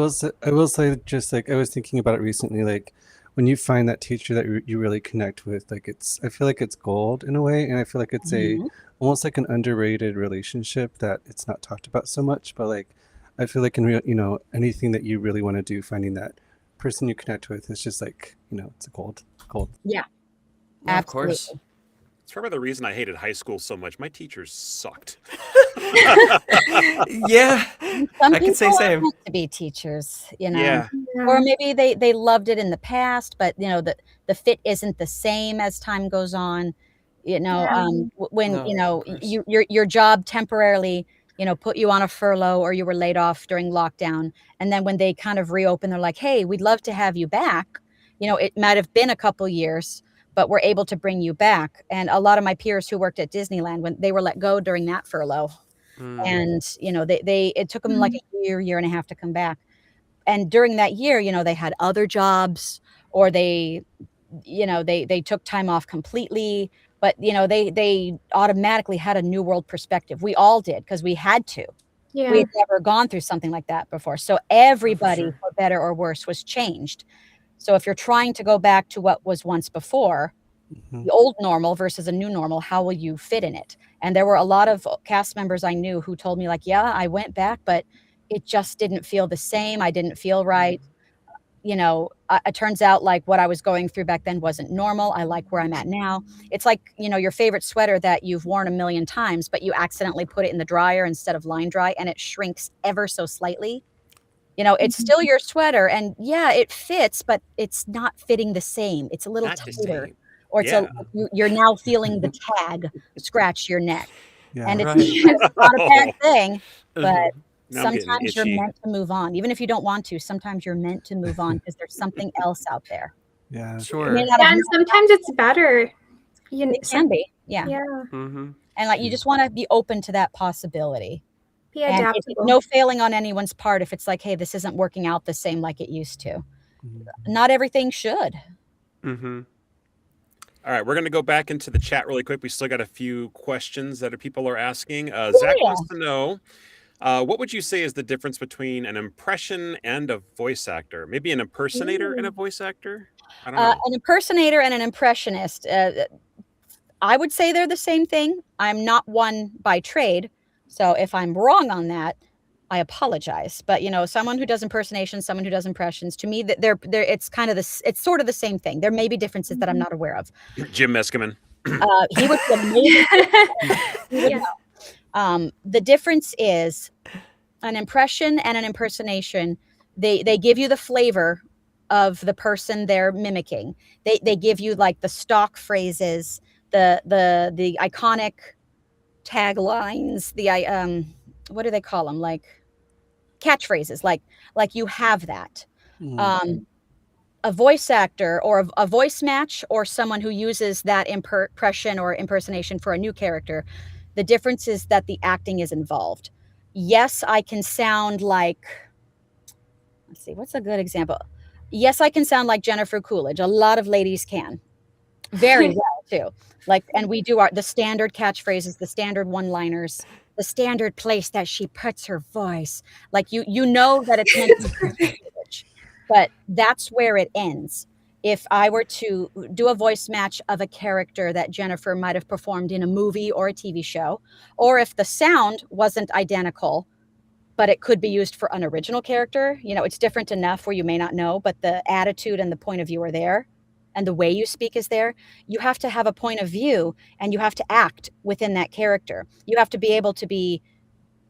I will say, just like I was thinking about it recently, like when you find that teacher that you really connect with, like I feel like it's gold in a way, and I feel like it's a Mhm. almost like an underrated relationship that it's not talked about so much. But like, I feel like in real, anything that you really want to do, finding that person you connect with is just like, it's a gold. Yeah, Yeah, of course. absolutely. It's probably the reason I hated high school so much. My teachers sucked. Yeah, Some I could say people are same. meant to be teachers, Yeah. or Yeah. maybe they loved it in the past, but the fit isn't the same as time goes on. Yeah. When No, of course. your job temporarily put you on a furlough or you were laid off during lockdown, and then when they kind of reopen, they're like, hey, we'd love to have you back. It might have been a couple years, but we're able to bring you back. And a lot of my peers who worked at Disneyland, when they were let go during that furlough, Mm. and it took them like Mhm. a year and a half to come back. And during that year, they had other jobs, or they took time off completely, but they automatically had a new world perspective. We all did, because we had to. We Yeah. had never gone through something like that before, so Oh, for everybody, sure. for better or worse, was changed. So if you're trying to go back to what was once before, Hmm. the old normal versus a new normal, how will you fit in it? And there were a lot of cast members I knew who told me, like, yeah, I went back, but it just didn't feel the same. I didn't feel right. It turns out like what I was going through back then wasn't normal. I like where I'm at now. It's like, your favorite sweater that you've worn a million times, but you accidentally put it in the dryer instead of line dry, and it shrinks ever so slightly. It's Mhm. still your sweater, and yeah, it fits, but it's not fitting the same. It's a little Not the tighter, same. or Yeah. you're now feeling the tag scratch your neck, Yeah. and it's Right. not a bad Oh, thing, but Mhm. now I'm getting sometimes you're itchy. meant to move on, even if you don't want to. Sometimes you're meant to move on because there's something else out there. Yeah. You may Sure. not have Yeah, and known sometimes it's better. it can be, yeah, Yeah, Mhm. and like you just want to be open to that possibility. be And adaptable. no failing on anyone's part if it's like, hey, this isn't working out the same like it used to. Mhm. Not everything should. Mhm. All right, we're going to go back into the chat really quick. We still got a few questions that people are asking. Yeah. Zach wants to know, what would you say is the difference between an impression and a voice actor? Maybe an impersonator and a Ooh. voice actor? I don't know. An impersonator and an impressionist. I would say they're the same thing. I'm not one by trade, so if I'm wrong on that, I apologize. But someone who does impersonations, someone who does impressions, to me, that they're it's kind of this. It's sort of the same thing. There may be differences that I'm Mhm. not aware of. Jim Meskimen. He would be amazing. He would Yeah. know. The difference is an impression and an impersonation. They give you the flavor of the person they're mimicking. They give you like the stock phrases, the iconic taglines, what do they call them, like catchphrases, like you have that. Mhm. um a voice actor, or a voice match, or someone who uses that impression or impersonation for a new character, the difference is that the acting is involved. Yes, I can sound like, let's see, what's a good example? Yes, I can sound like Jennifer Coolidge. A lot of ladies can very well too. Like, and we do the standard catchphrases, the standard one-liners, the standard place that she puts her voice. Like you know that it's meant to be Jennifer Coolidge, but that's where it ends. If I were to do a voice match of a character that Jennifer might have performed in a movie or a TV show, or if the sound wasn't identical, but it could be used for an original character, it's different enough where you may not know, but the attitude and the point of view are there, and the way you speak is there. You have to have a point of view, and you have to act within that character. You have to be able to be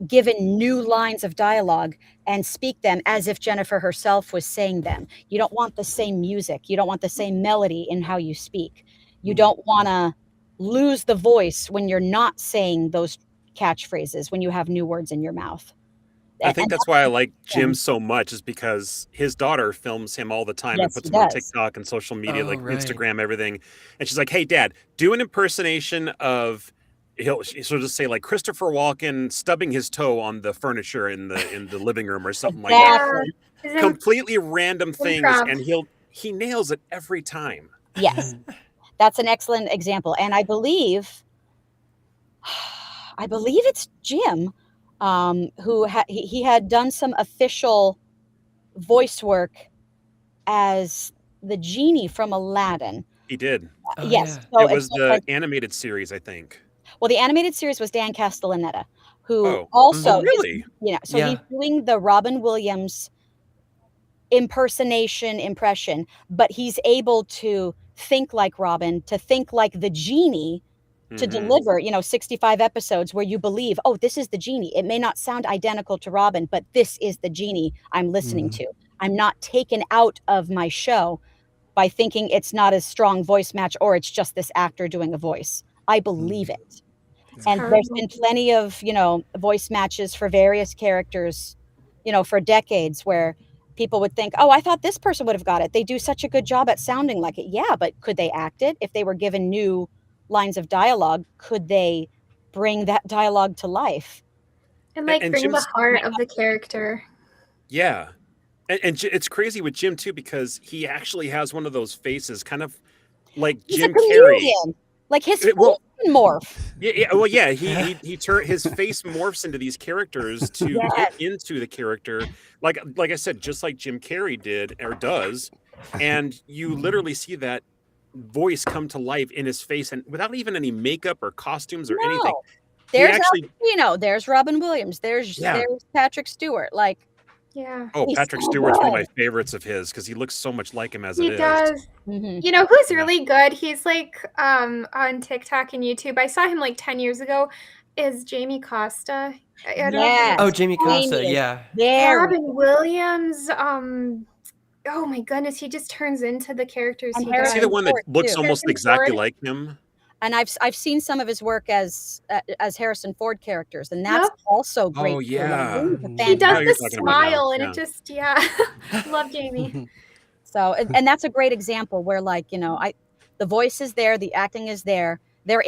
given new lines of dialogue and speak them as if Jennifer herself was saying them. You don't want the same music. You don't want the same melody in how you speak. You Mhm. don't want to lose the voice when you're not saying those catchphrases, when you have new words in your mouth. I And think that's that's why I the like Jim thing. so much, is because his daughter films him all the time and Yes, puts he him on does. TikTok and social media, Oh, like right. Instagram, everything. And she's like, "Hey, Dad, do an impersonation of." She'll just say like Christopher Walken stubbing his toe on the furniture in the living room or something like that. Yeah. Exactly. His Completely random things, improv. and he nails it every time. Yes, that's an excellent example. And I believe it's Jim. who he had done some official voice work as the genie from Aladdin. He did. Oh, Yes. yeah. So It was it's the like, animated series, I think. well, the animated series was Dan Castellaneta, who Oh. also Oh, really? is, you know, so Yeah. he's doing the Robin Williams impression, but he's able to think like Robin, to think like the genie, to Mhm. deliver, you know, 65 episodes where you believe, oh, this is the genie. It may not sound identical to Robin, but this is the genie I'm listening Mm. to. I'm not taken out of my show by thinking it's not a strong voice match or it's just this actor doing a voice. I believe it. And there's been plenty of, you know, voice matches for various characters, you know, for decades where people would think, oh, I thought this person would have got it. They do such a good job at sounding like it. Yeah, but could they act it? If they were given new lines of dialogue, could they bring that dialogue to life? And like And bring the Jim's heart of the character. Yeah. And it's crazy with Jim too because he actually has one of those faces, kind of like He's Jim a Carrey. chameleon. Like his face Well, can morph. well, yeah. He his face morphs into these characters to Yes. get into the character, like I said, just like Jim Carrey did or does, and you literally see that voice come to life in his face, and without even any makeup or costumes or anything. No. There's actually- Al Pacino, there's Robin Williams, there's Patrick Stewart. Like, Yeah. Oh, he's Patrick so Stewart's one of my good. favorites of his because he looks so much like him as He it is. does. Mhm. You know who's really good? He's like on TikTok and YouTube. I saw him like 10 years ago. Is Jamie Costa. I don't know if you Yes. Oh, Jamie Costa. Jamie is Yeah. Very. Robin Williams. Oh my goodness, he just turns into the characters And he Is does. he the one that Ford, looks too. almost Harrison exactly Ford. like him? And I've seen some of his work as Harrison Ford characters, and that's Yep. also great. Oh, too. yeah. Like, he's a He He fan. does you're the talking about now, smile, and yeah. it just love Jamie. So, and that's a great example where, like, you know, the voice is there, the acting is there. They're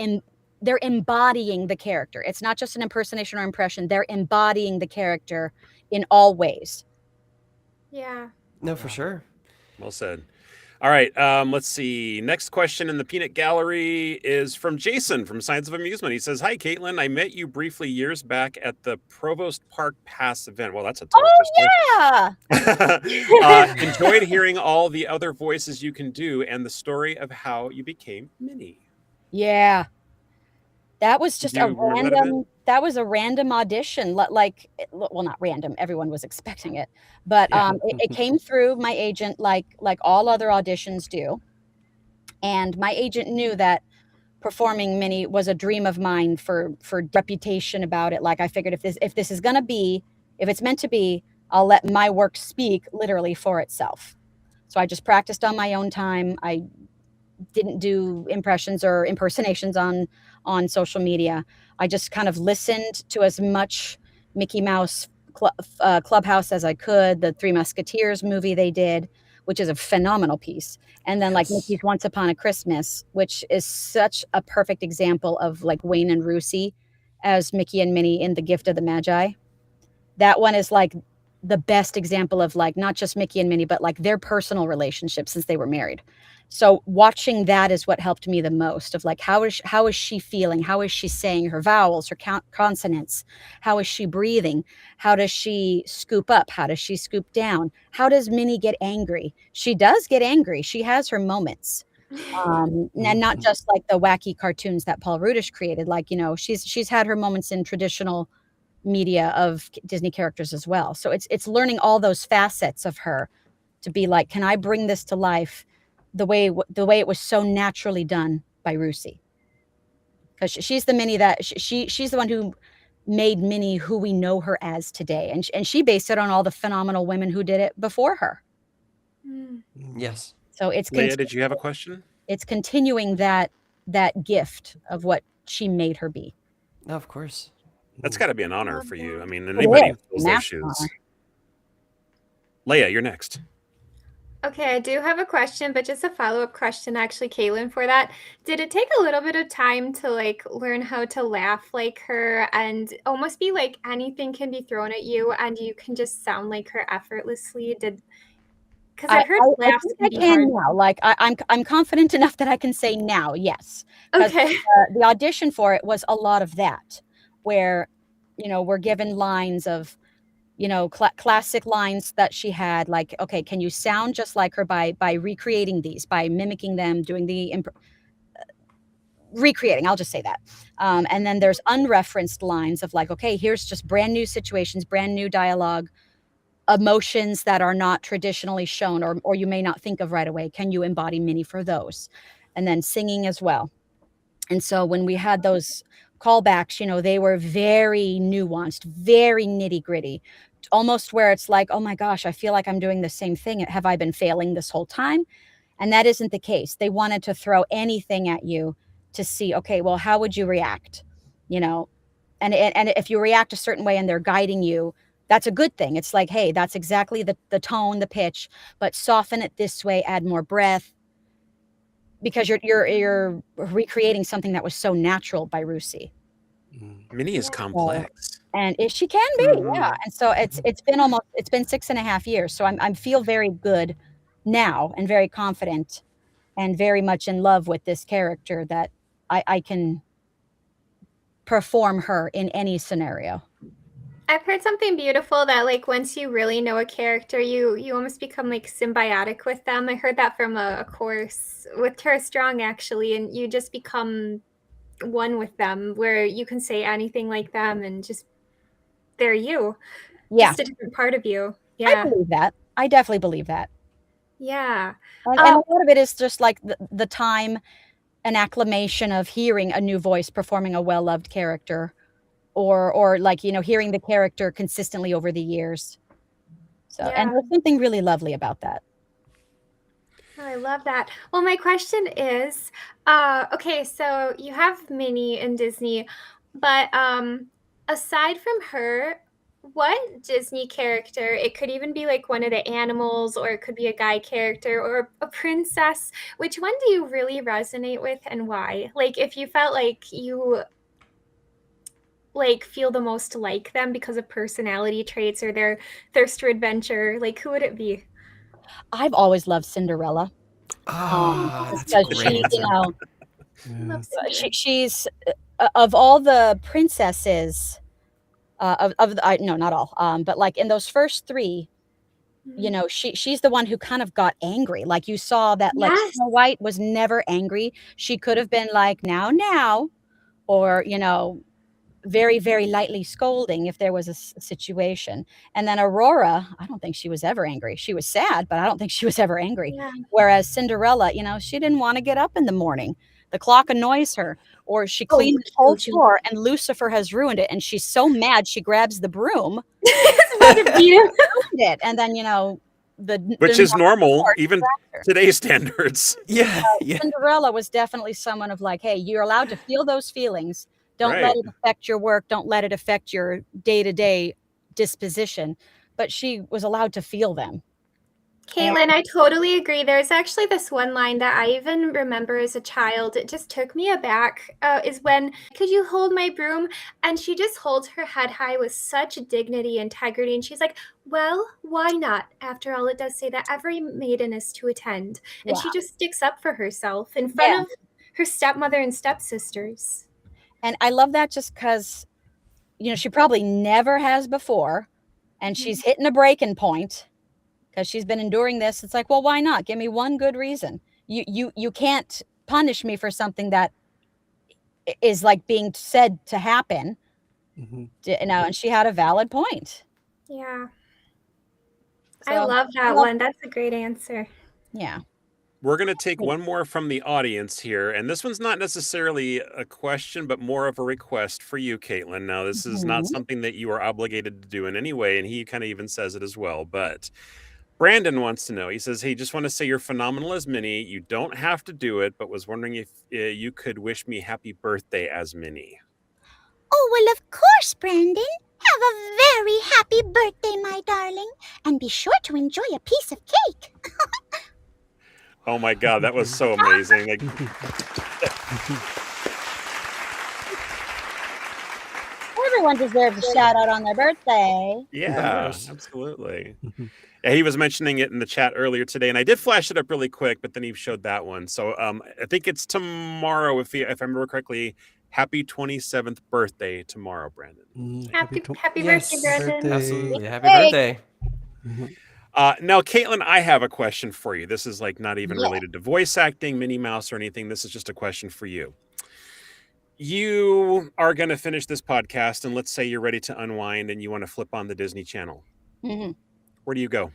embodying the character. It's not just an impersonation or impression. They're embodying the character in all ways. Yeah. No, for sure. Well said. All right, let's see. Next question in the peanut gallery is from Jason from Signs of Amusement. He says, "Hi, Kaitlyn. I met you briefly years back at the Provost Park Pass event." Well, that's a tongue twister. Yeah. Enjoyed hearing all the other voices you can do and the story of how you became Minnie. Yeah. That was just Did you remember that event? that was a random audition. Like, well, not random. Everyone was expecting it, but Yeah. it came through my agent, like all other auditions do. And my agent knew that performing Minnie was a dream of mine for reputation about it. Like, I figured if this is gonna be, if it's meant to be, I'll let my work speak literally for itself. So I just practiced on my own time. I didn't do impressions or impersonations on social media. I just kind of listened to as much Mickey Mouse Clubhouse as I could, the Three Musketeers movie they did, which is a phenomenal piece. And then like Mickey's Once Upon a Christmas, which is such a perfect example of like Wayne and Rusey as Mickey and Minnie in The Gift of the Magi. That one is like the best example of like not just Mickey and Minnie, but like their personal relationship since they were married. So watching that is what helped me the most, of like, how is she feeling? How is she saying her vowels, her consonants? How is she breathing? How does she scoop up? How does she scoop down? How does Minnie get angry? She does get angry. She has her moments. And not just like the wacky cartoons that Paul Rudish created. Like, you know, she's had her moments in traditional media of Disney characters as well. So it's learning all those facets of her to be like, can I bring this to life the way it was so naturally done by Rusey? Because she's the Minnie that she's the one who made Minnie who we know her as today, and she based it on all the phenomenal women who did it before her. Yes. So it's Leia, did you have a question? It's continuing that gift of what she made her be. No, of course. That's got to be an honor for you. I mean, It anybody is. who fills those Massive shoes. honor. Leia, you're next. Okay, I do have a question, but just a follow-up question, actually, Kaitlyn, for that. Did it take a little bit of time to like learn how to laugh like her and almost be like anything can be thrown at you and you can just sound like her effortlessly? Because I heard laughs think can I be can hard. now. Like I'm confident enough that I can say now, yes. 'Cause Okay. the audition for it was a lot of that, where were given lines of, classic lines that she had, like, okay, can you sound just like her by recreating these, by mimicking them, doing the recreating, I'll just say that. And then there's unreferenced lines of like, okay, here's just brand new situations, brand new dialogue, emotions that are not traditionally shown, or you may not think of right away. Can you embody Minnie for those? And then singing as well. And so when we had those callbacks, they were very nuanced, very nitty gritty, almost where it's like, oh my gosh, I feel like I'm doing the same thing. Have I been failing this whole time? And that isn't the case. They wanted to throw anything at you to see, okay, well, how would you react? And if you react a certain way and they're guiding you, that's a good thing. It's like, hey, that's exactly the tone, the pitch, but soften it this way, add more breath, because you're recreating something that was so natural by Rusi. Minnie is complex. And she can be, yeah. And so it's been 6.5 years. So I feel very good now and very confident and very much in love with this character that I can perform her in any scenario. I've heard something beautiful that, like, once you really know a character, you almost become like symbiotic with them. I heard that from a course with Tara Strong, actually, and you just become one with them, where you can say anything like them and just they're you. Yeah. Just a different part of you. I Yeah. believe that. I definitely believe that. Yeah. And a lot of it is just like the time and acclimation of hearing a new voice performing a well-loved character, or like, hearing the character consistently over the years. So, and there's something really lovely about that. Oh, I love that. Well, my question is, okay, so you have Minnie in Disney, but aside from her, what Disney character, it could even be like one of the animals, or it could be a guy character or a princess, which one do you really resonate with and why? Like, if you felt like you feel the most like them because of personality traits or their thirst for adventure, like, who would it be? I've always loved Cinderella. That's a great answer. She's of all the princesses, no, not all, but like in those first three, she's the one who kind of got angry. Like, you saw that, like, Snow White was never angry. She could have been like, now, or, very, very lightly scolding if there was a situation. And then Aurora, I don't think she was ever angry. She was sad, but I don't think she was ever angry. Yeah. Whereas Cinderella, she didn't want to get up in the morning. The clock annoys her, or she cleaned the whole floor and Lucifer has ruined it. And she's so mad, she grabs the broom. And then, which is normal, even today's standards. Yeah. Cinderella was definitely someone of like, hey, you're allowed to feel those feelings. Don't let it affect your work. Don't let it affect your day-to-day disposition. But she was allowed to feel them. Kaitlyn, I totally agree. There's actually this one line that I even remember as a child. It just took me aback, is when, could you hold my broom? And she just holds her head high with such dignity, integrity. And she's like, well, why not? After all, it does say that every maiden is to attend. And she just sticks up for herself in front of her stepmother and stepsisters. And I love that just because, she probably never has before. And she's hitting a breaking point because she's been enduring this. It's like, well, why not? Give me one good reason. You can't punish me for something that is like being said to happen. And she had a valid point. Yeah. So, I love that one. That's a great answer. Yeah. We're going to take one more from the audience here, and this one's not necessarily a question, but more of a request for you, Kaitlyn. Now, this is not something that you are obligated to do in any way, and he kind of even says it as well, but Brandon wants to know. He says, hey, just want to say you're phenomenal as Minnie. You don't have to do it, but was wondering if you could wish me happy birthday as Minnie. Oh, well, of course, Brandon. Have a very happy birthday, my darling, and be sure to enjoy a piece of cake. Oh my God, that was so amazing. Like, everyone deserves a shout out on their birthday. Yeah, absolutely. Yeah, he was mentioning it in the chat earlier today, and I did flash it up really quick, but then he showed that one. So I think it's tomorrow, if I remember correctly, happy 27th birthday tomorrow, Brandon. Happy Yes. birthday, Brandon. Absolutely. Happy Hey. birthday. Now, Kaitlyn, I have a question for you. This is like not even Yeah. related to voice acting, Minnie Mouse, or anything. This is just a question for you. You are going to finish this podcast, and let's say you're ready to unwind and you want to flip on the Disney Channel. Mhm. Where do you go?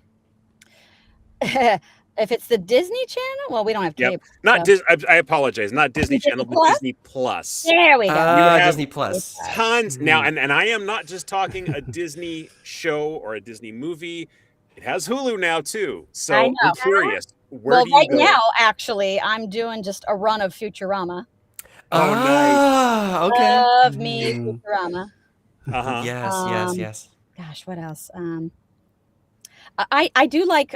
If it's the Disney Channel, well, we don't have Yep. cable. Not so- I apologize. Not Disney Disney Channel, but Plus? Disney Plus. There we go. have Disney Plus. Tons now, and I am not just talking a Disney show or a Disney movie. It has Hulu now too. So I I'm know. curious. Where Well, do you right go? now, actually, I'm doing just a run of Futurama. Oh, nice. Okay. Love me Mm. Futurama. Uh-huh. Yes. Um, Yes. Gosh, what else? I do like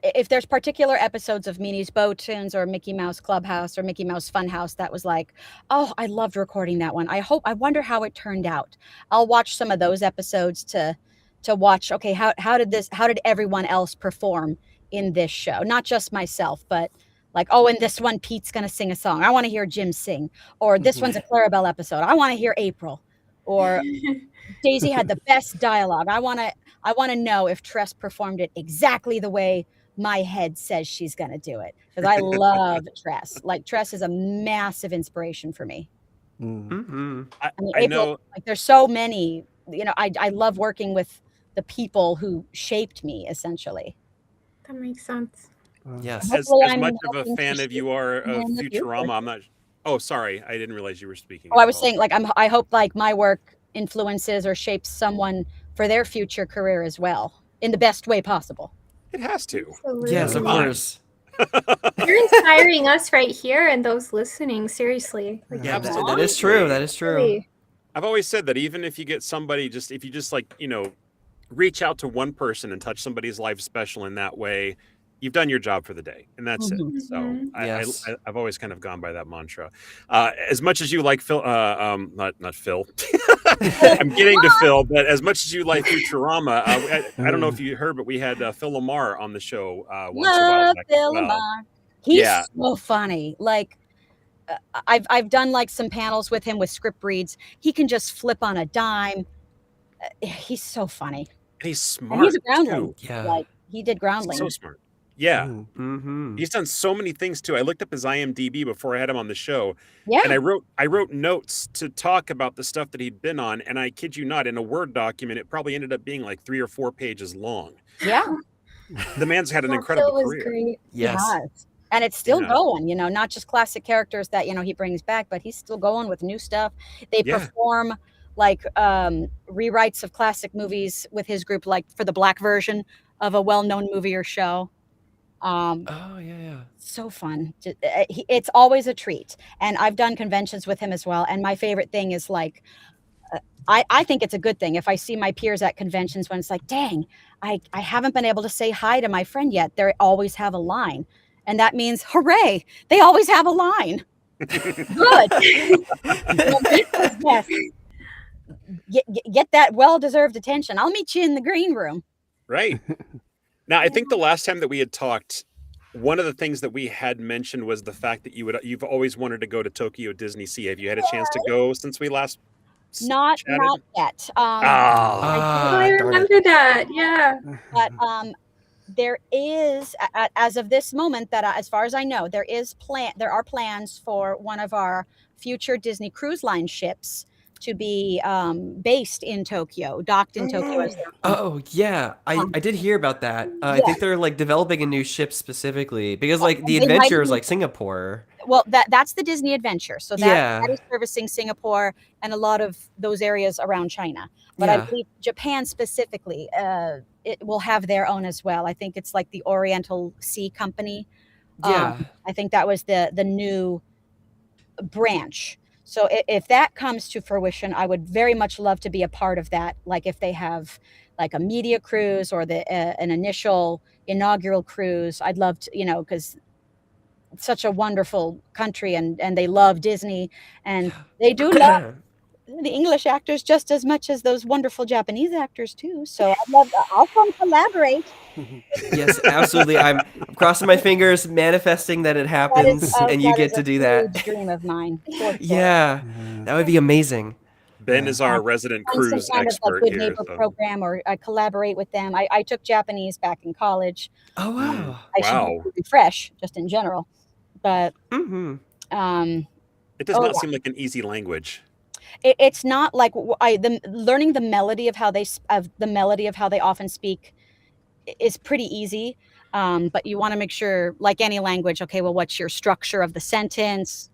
if there's particular episodes of Minnie's Bow Tunes or Mickey Mouse Clubhouse or Mickey Mouse Funhouse that was like, oh, I loved recording that one. I wonder how it turned out. I'll watch some of those episodes to watch, okay, how did everyone else perform in this show? Not just myself, but like, oh, in this one, Pete's gonna sing a song. I want to hear Jim sing. Or this one's a Clarabelle episode. I want to hear April. Or Daisy had the best dialogue. I want to know if Tress performed it exactly the way my head says she's going to do it. Because I love Tress. Like, Tress is a massive inspiration for me. Mm. Mm-hmm. I I mean, I April, know. like, there's so many, I love working with the people who shaped me, essentially. That makes sense. Yes. Hopefully As I'm much of a helping to fan of shape you are of in the future. Futurama, I'm not. Oh, sorry, I didn't realize you were speaking. Oh, I was saying, like, I hope, like, my work influences or shapes someone for their future career as well, in the best way possible. It has to. Absolutely. Yes, of Come on. course. You're inspiring us right here and those listening. Seriously. Like, Yeah, that Absolutely. is true. That is true. really. I've always said that even if you get somebody, if you just like, reach out to one person and touch somebody's life special in that way, you've done your job for the day, and that's Mhm. it. So Mhm. Yes. I've always kind of gone by that mantra. As much as you like Phil, not Phil, I'm getting to Phil, but as much as you like Futurama, I don't know if you heard, but we had Phil Lamar on the show once a while Love back as Bill well. Lamar. He's Yeah. so funny. Like, I've done like some panels with him with script reads. He can just flip on a dime. He's so funny. And he's And smart he's a groundling. too. Yeah. Like, he did groundling. So smart. Yeah. Mm. Mm-hmm. He's done so many things too. I looked up his IMDb before I had him on the show, Yeah. and I wrote notes to talk about the stuff that he'd been on. And I kid you not, in a Word document, it probably ended up being like 3 or 4 pages long. Yeah. The man's had an Well, incredible Phil was career. great. Yes. He has. And it's still Yeah. going, not just classic characters that, he brings back, but he's still going with new stuff. They Yeah. perform like rewrites of classic movies with his group, like for the black version of a well-known movie or show. Oh yeah. So fun. It's always a treat. And I've done conventions with him as well. And my favorite thing is like, I think it's a good thing if I see my peers at conventions when it's like, dang, I haven't been able to say hi to my friend yet. They always have a line. And that means, hooray, they always have a line. Good. Yes. Get that well-deserved attention. I'll meet you in the green room. Right. Now, I think the last time that we had talked, one of the things that we had mentioned was the fact that you've always wanted to go to Tokyo Disney Sea. Have you had a chance to go since we last Not chatted? yet. Oh. I darn it. remember that. Yeah. But there is, as of this moment, that as far as I know, there are plans for one of our future Disney Cruise Line ships to be based in Tokyo, docked in Tokyo. As their Oh yeah, I did hear about that. I think they're like developing a new ship specifically because like the They might adventure is be- like Singapore. Well, that's the Disney Adventure. So Yeah. that is servicing Singapore and a lot of those areas around China. But I Yeah. believe Japan specifically, it will have their own as well. I think it's like the Oriental Sea Company. Yeah. I think that was the new branch. So if that comes to fruition, I would very much love to be a part of that. Like if they have like a media cruise or an initial inaugural cruise, I'd love to, because it's such a wonderful country and they love Disney and they do love the English actors just as much as those wonderful Japanese actors too. So I'll come collaborate. Yes, absolutely. I'm crossing my fingers, manifesting that it happens, and you get to do that. Huge dream of mine. For sure. Yeah, that would be amazing. Ben is our resident Find some cruise kind of expert good here. neighbor So. program, or collaborate with them. I took Japanese back in college. Oh wow. I should refresh just in general, but it does not seem like an easy language. It's not like learning the melody of how they often speak is pretty easy. But you want to make sure, like any language, okay, well, what's your structure of the sentence?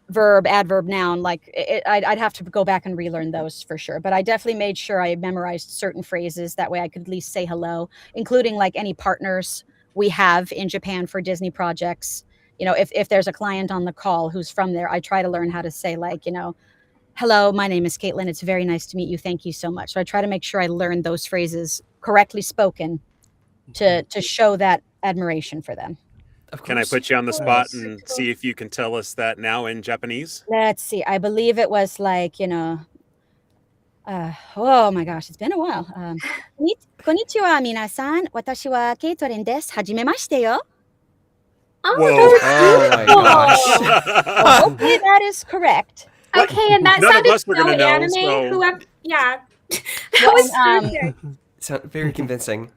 Verb, adverb, noun. Like I'd have to go back and relearn those for sure. But I definitely made sure I memorized certain phrases. That way I could at least say hello, including like any partners we have in Japan for Disney projects. If there's a client on the call who's from there, I try to learn how to say, like, hello, my name is Kaitlyn. It's very nice to meet you. Thank you so much. So I try to make sure I learn those phrases correctly spoken to show that admiration for them. Can I put you on the spot and see if you can tell us that now in Japanese? Let's see. I believe it was like, oh my gosh, it's been a while. Konnichiwa, minasan. Watashi wa Kaitlyn desu. Hajimemashite yo. Oh my gosh. Hopefully that is correct. Okay, and that None of sounded us were gonna know, anime. so- Yeah. That was perfect. Sound very convincing.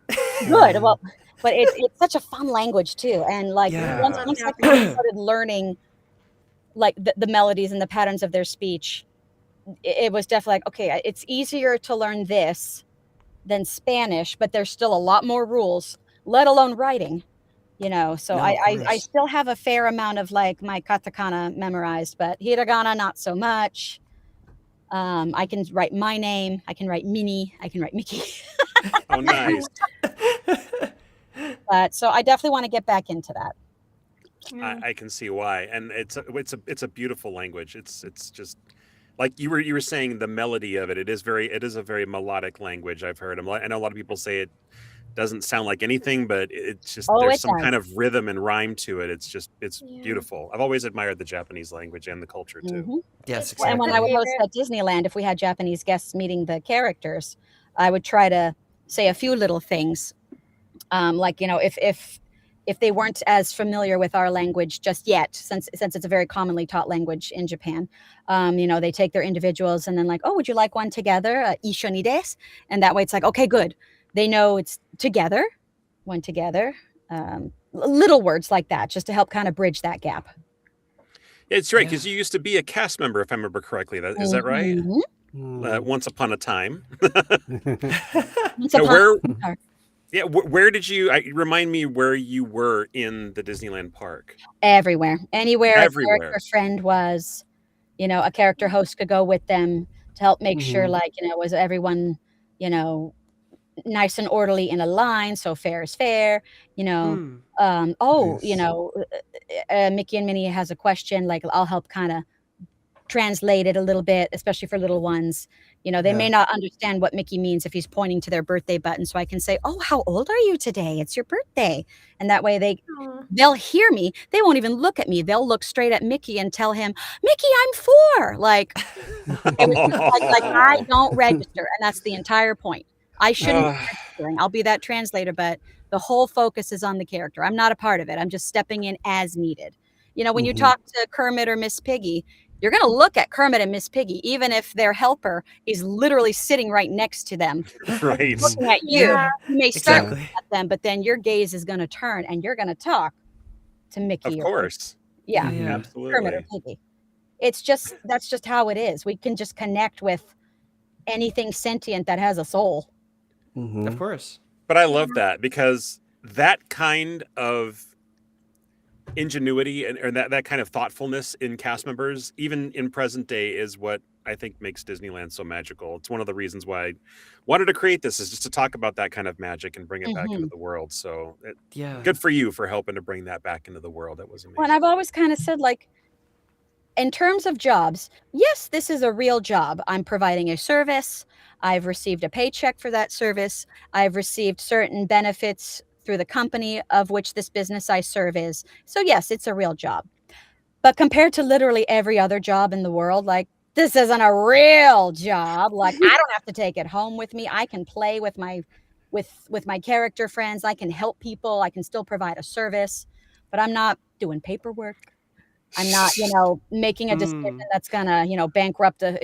Good. Well, but it's such a fun language too. And like once I started learning like the melodies and the patterns of their speech, it was definitely like, okay, it's easier to learn this than Spanish, but there's still a lot more rules, let alone writing. So I still have a fair amount of like my katakana memorized, but hiragana not so much. I can write my name. I can write Minnie. I can write Mickey. Oh, nice. But so I definitely want to get back into that. I can see why, and it's a beautiful language. It's just like you were saying, the melody of it. It is a very melodic language. I've heard. I know a lot of people say it doesn't sound like anything, but it's just there's some kind of rhythm and rhyme to it. It's beautiful. I've always admired the Japanese language and the culture too. Mm-hmm. Yes, exactly. And when I would host at Disneyland, if we had Japanese guests meeting the characters, I would try to say a few little things, like if they weren't as familiar with our language just yet, since it's a very commonly taught language in Japan, they take their individuals and then like, oh, would you like one together? Ishoni desu. And that way it's like, okay, good. They know it's together, one together, little words like that, just to help kind of bridge that gap. It's right, because you used to be a cast member, if I remember correctly. Is that right? Mm-hmm. Once upon a time. Yeah, where did you remind me where you were in the Disneyland park? Everywhere. Anywhere a character friend was, a character host could go with them to help make sure, like, was everyone, nice and orderly in a line, so fair is fair, Mickey and Minnie has a question, like I'll help kind of translate it a little bit, especially for little ones. They may not understand what Mickey means if he's pointing to their birthday button, so I can say, oh, how old are you today? It's your birthday. And that way they'll hear me. They won't even look at me. They'll look straight at Mickey and tell him, Mickey, I'm 4. Like, it was like I don't register, and that's the entire point. I shouldn't be registering. I'll be that translator, but the whole focus is on the character. I'm not a part of it. I'm just stepping in as needed. When you talk to Kermit or Miss Piggy, you're going to look at Kermit and Miss Piggy, even if their helper is literally sitting right next to them, right, looking at you. Yeah. You may start looking at them, but then your gaze is going to turn and you're going to talk to Mickey. Of course. Yeah, absolutely. Kermit or Piggy. That's just how it is. We can just connect with anything sentient that has a soul. Mm-hmm. Of course. But I love that, because that kind of ingenuity and that kind of thoughtfulness in cast members, even in present day, is what I think makes Disneyland so magical. It's one of the reasons why I wanted to create this, is just to talk about that kind of magic and bring it back into the world. So good for you for helping to bring that back into the world. That was amazing. Well, and I've always kind of said, like, in terms of jobs, yes, this is a real job. I'm providing a service. I've received a paycheck for that service. I've received certain benefits through the company of which this business I serve is. So yes, it's a real job. But compared to literally every other job in the world, like, this isn't a real job. Like, I don't have to take it home with me. I can play with my with my character friends. I can help people. I can still provide a service, but I'm not doing paperwork. I'm not, making a decision that's gonna, bankrupt a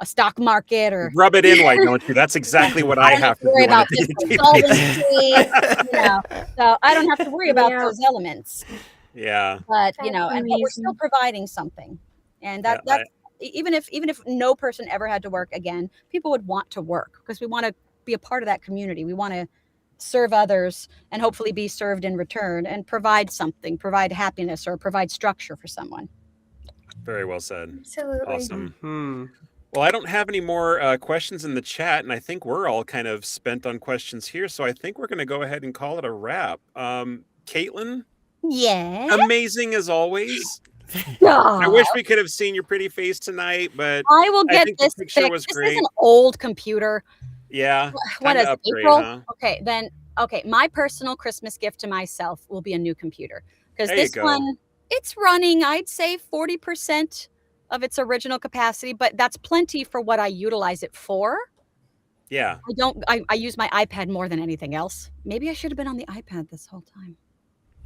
stock market or Rub it in, why don't you? That's exactly what I have to worry do on a about fiscal day-to-day solvency, so I don't have to worry about Yeah. those elements. Yeah. But That's but we're amazing. still providing something, and Yeah, that's even if no person ever had to work again, people would want to work because we want to be a part of that community. We want to serve others and hopefully be served in return and provide something, provide happiness or provide structure for someone. Very well said. Absolutely. Awesome. Hmm. Well, I don't have any more questions in the chat, and I think we're all kind of spent on questions here, so I think we're going to go ahead and call it a wrap. Kaitlyn, Yeah. amazing as always. I wish we could have seen your pretty face tonight, but I will I get think the this picture fixed. was This great. is an old computer. Yeah. What Time is to upgrade, April? huh? Okay, my personal Christmas gift to myself will be a new computer because There you this go. one, it's running, I'd say 40% of its original capacity, but that's plenty for what I utilize it for. Yeah. I use my iPad more than anything else. Maybe I should have been on the iPad this whole time.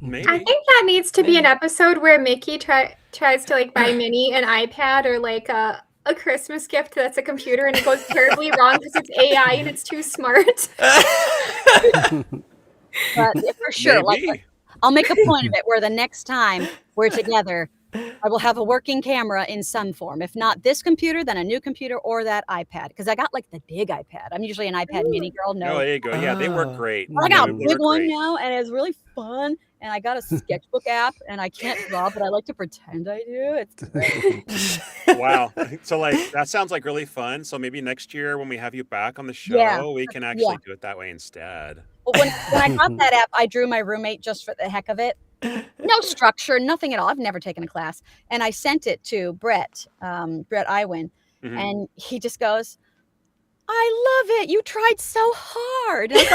Maybe. I think that needs to be an episode where Mickey tries to like buy Minnie an iPad or like a Christmas gift that's a computer, and it goes terribly wrong because it's AI and it's too smart. But for sure, Maybe. I'll make a point of it where the next time we're together, I will have a working camera in some form. If not this computer, then a new computer or that iPad. Because I got like the big iPad. I'm usually an iPad mini girl. Oh, No, there you go. Yeah, they work Oh. great. I got a They big work one great. now, and it's really fun. And I got a sketchbook app, and I can't draw, but I like to pretend I do. It's great. Wow. So like that sounds like really fun. So maybe next year when we have you back on the show, Yeah. we can actually do it that way instead. But when I got that app, I drew my roommate just for the heck of it. No structure, nothing at all. I've never taken a class. And I sent it to Brett Iwin, Mhm. and he just goes, I love it. You tried so hard. And I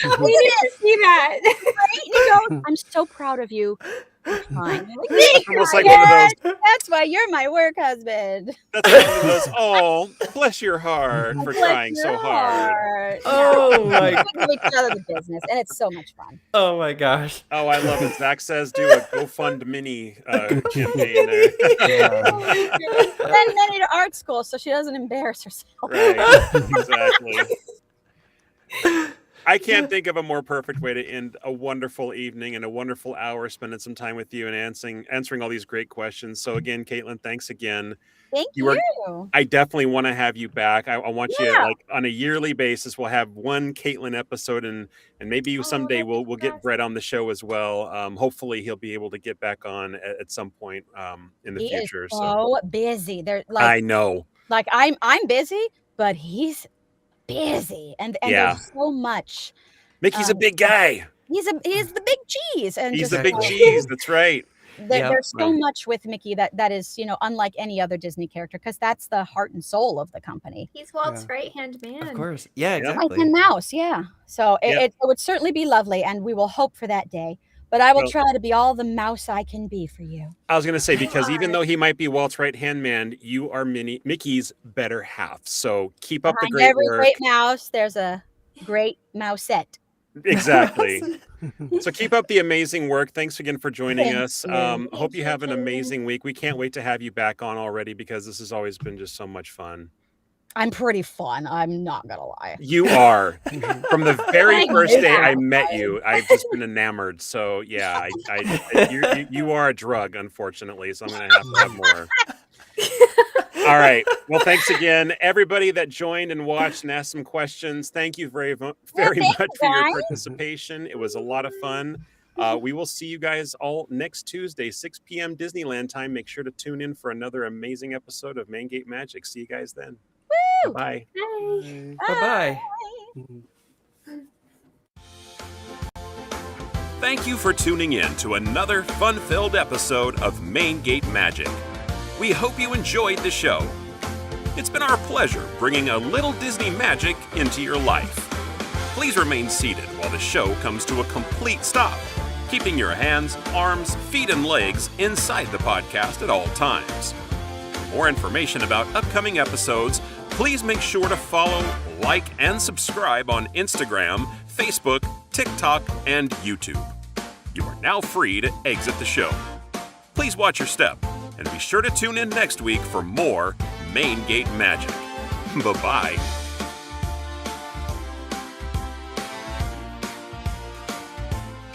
was like, We need to see that. "Right?" And he goes, I'm so proud of you. for trying. I'm like, It's almost like one of "Yes, those. that's why you're my work husband. That's one of those. Oh, bless your heart for Bless trying your so hard. heart." Oh We my. give each other the business, and it's so much fun. Oh my gosh. Oh, I love it. Zach says do a GoFundMe campaign there. Send Minnie to art school so she doesn't embarrass herself. Right, exactly. I can't think of a more perfect way to end a wonderful evening and a wonderful hour spending some time with you and answering all these great questions. So again, Kaitlyn, thanks again. Thank You you. I definitely want to have you back. I want you Yeah. like on a yearly basis. We'll have one Kaitlyn episode, and maybe someday that'd we'll be get awesome. Brett on the show as well. Hopefully he'll be able to get back on at some point in the He is future. so busy. They're I like, know. I'm busy, but he's busy, and Yeah. there's so much. Mickey's a big guy. He's the big cheese, and He's just the big Exactly. cheese. That's right. Yep. there's so Right. much with Mickey that is unlike any other Disney character, because that's the heart and soul of the company. He's Walt's Yeah. right-hand man. Of course. Yeah, Yeah. Like exactly. and Mouse, yeah. So Yep. it would certainly be lovely, and we will hope for that day. But I will Well- try to be all the mouse I can be for you. I was gonna say, because even God. though he might be Walt's right hand man, you are Mickey's better half. So keep up the Behind great every work. great mouse, there's a great mousette. Exactly. So keep up the amazing work. Thanks again for joining Thank us. you. Hope you have an Kaitlyn. amazing week. We can't wait to have you back on already, because this has always been just so much fun. I'm pretty fun. I'm not gonna lie. You are. From the very Thank first you. day I met you, I've just been enamored. So yeah, you are a drug, unfortunately. So I'm gonna have to have more. All right. Well, thanks again, everybody that joined and watched and asked some questions. Thank you very thank much you, for your guys. participation. It was a lot of fun. We will see you guys all next Tuesday, 6 p.m. Disneyland time. Make sure to tune in for another amazing episode of Main Gate Magic. See you guys then. Woo! Bye. Bye. Bye-bye. Thank you for tuning in to another fun-filled episode of Main Gate Magic. We hope you enjoyed the show. It's been our pleasure bringing a little Disney magic into your life. Please remain seated while the show comes to a complete stop, keeping your hands, arms, feet, and legs inside the podcast at all times. For more information about upcoming episodes, Please make sure to follow, like, and subscribe on Instagram, Facebook, TikTok, and YouTube. You are now free to exit the show. Please watch your step, and be sure to tune in next week for more Main Gate Magic. Bye-bye.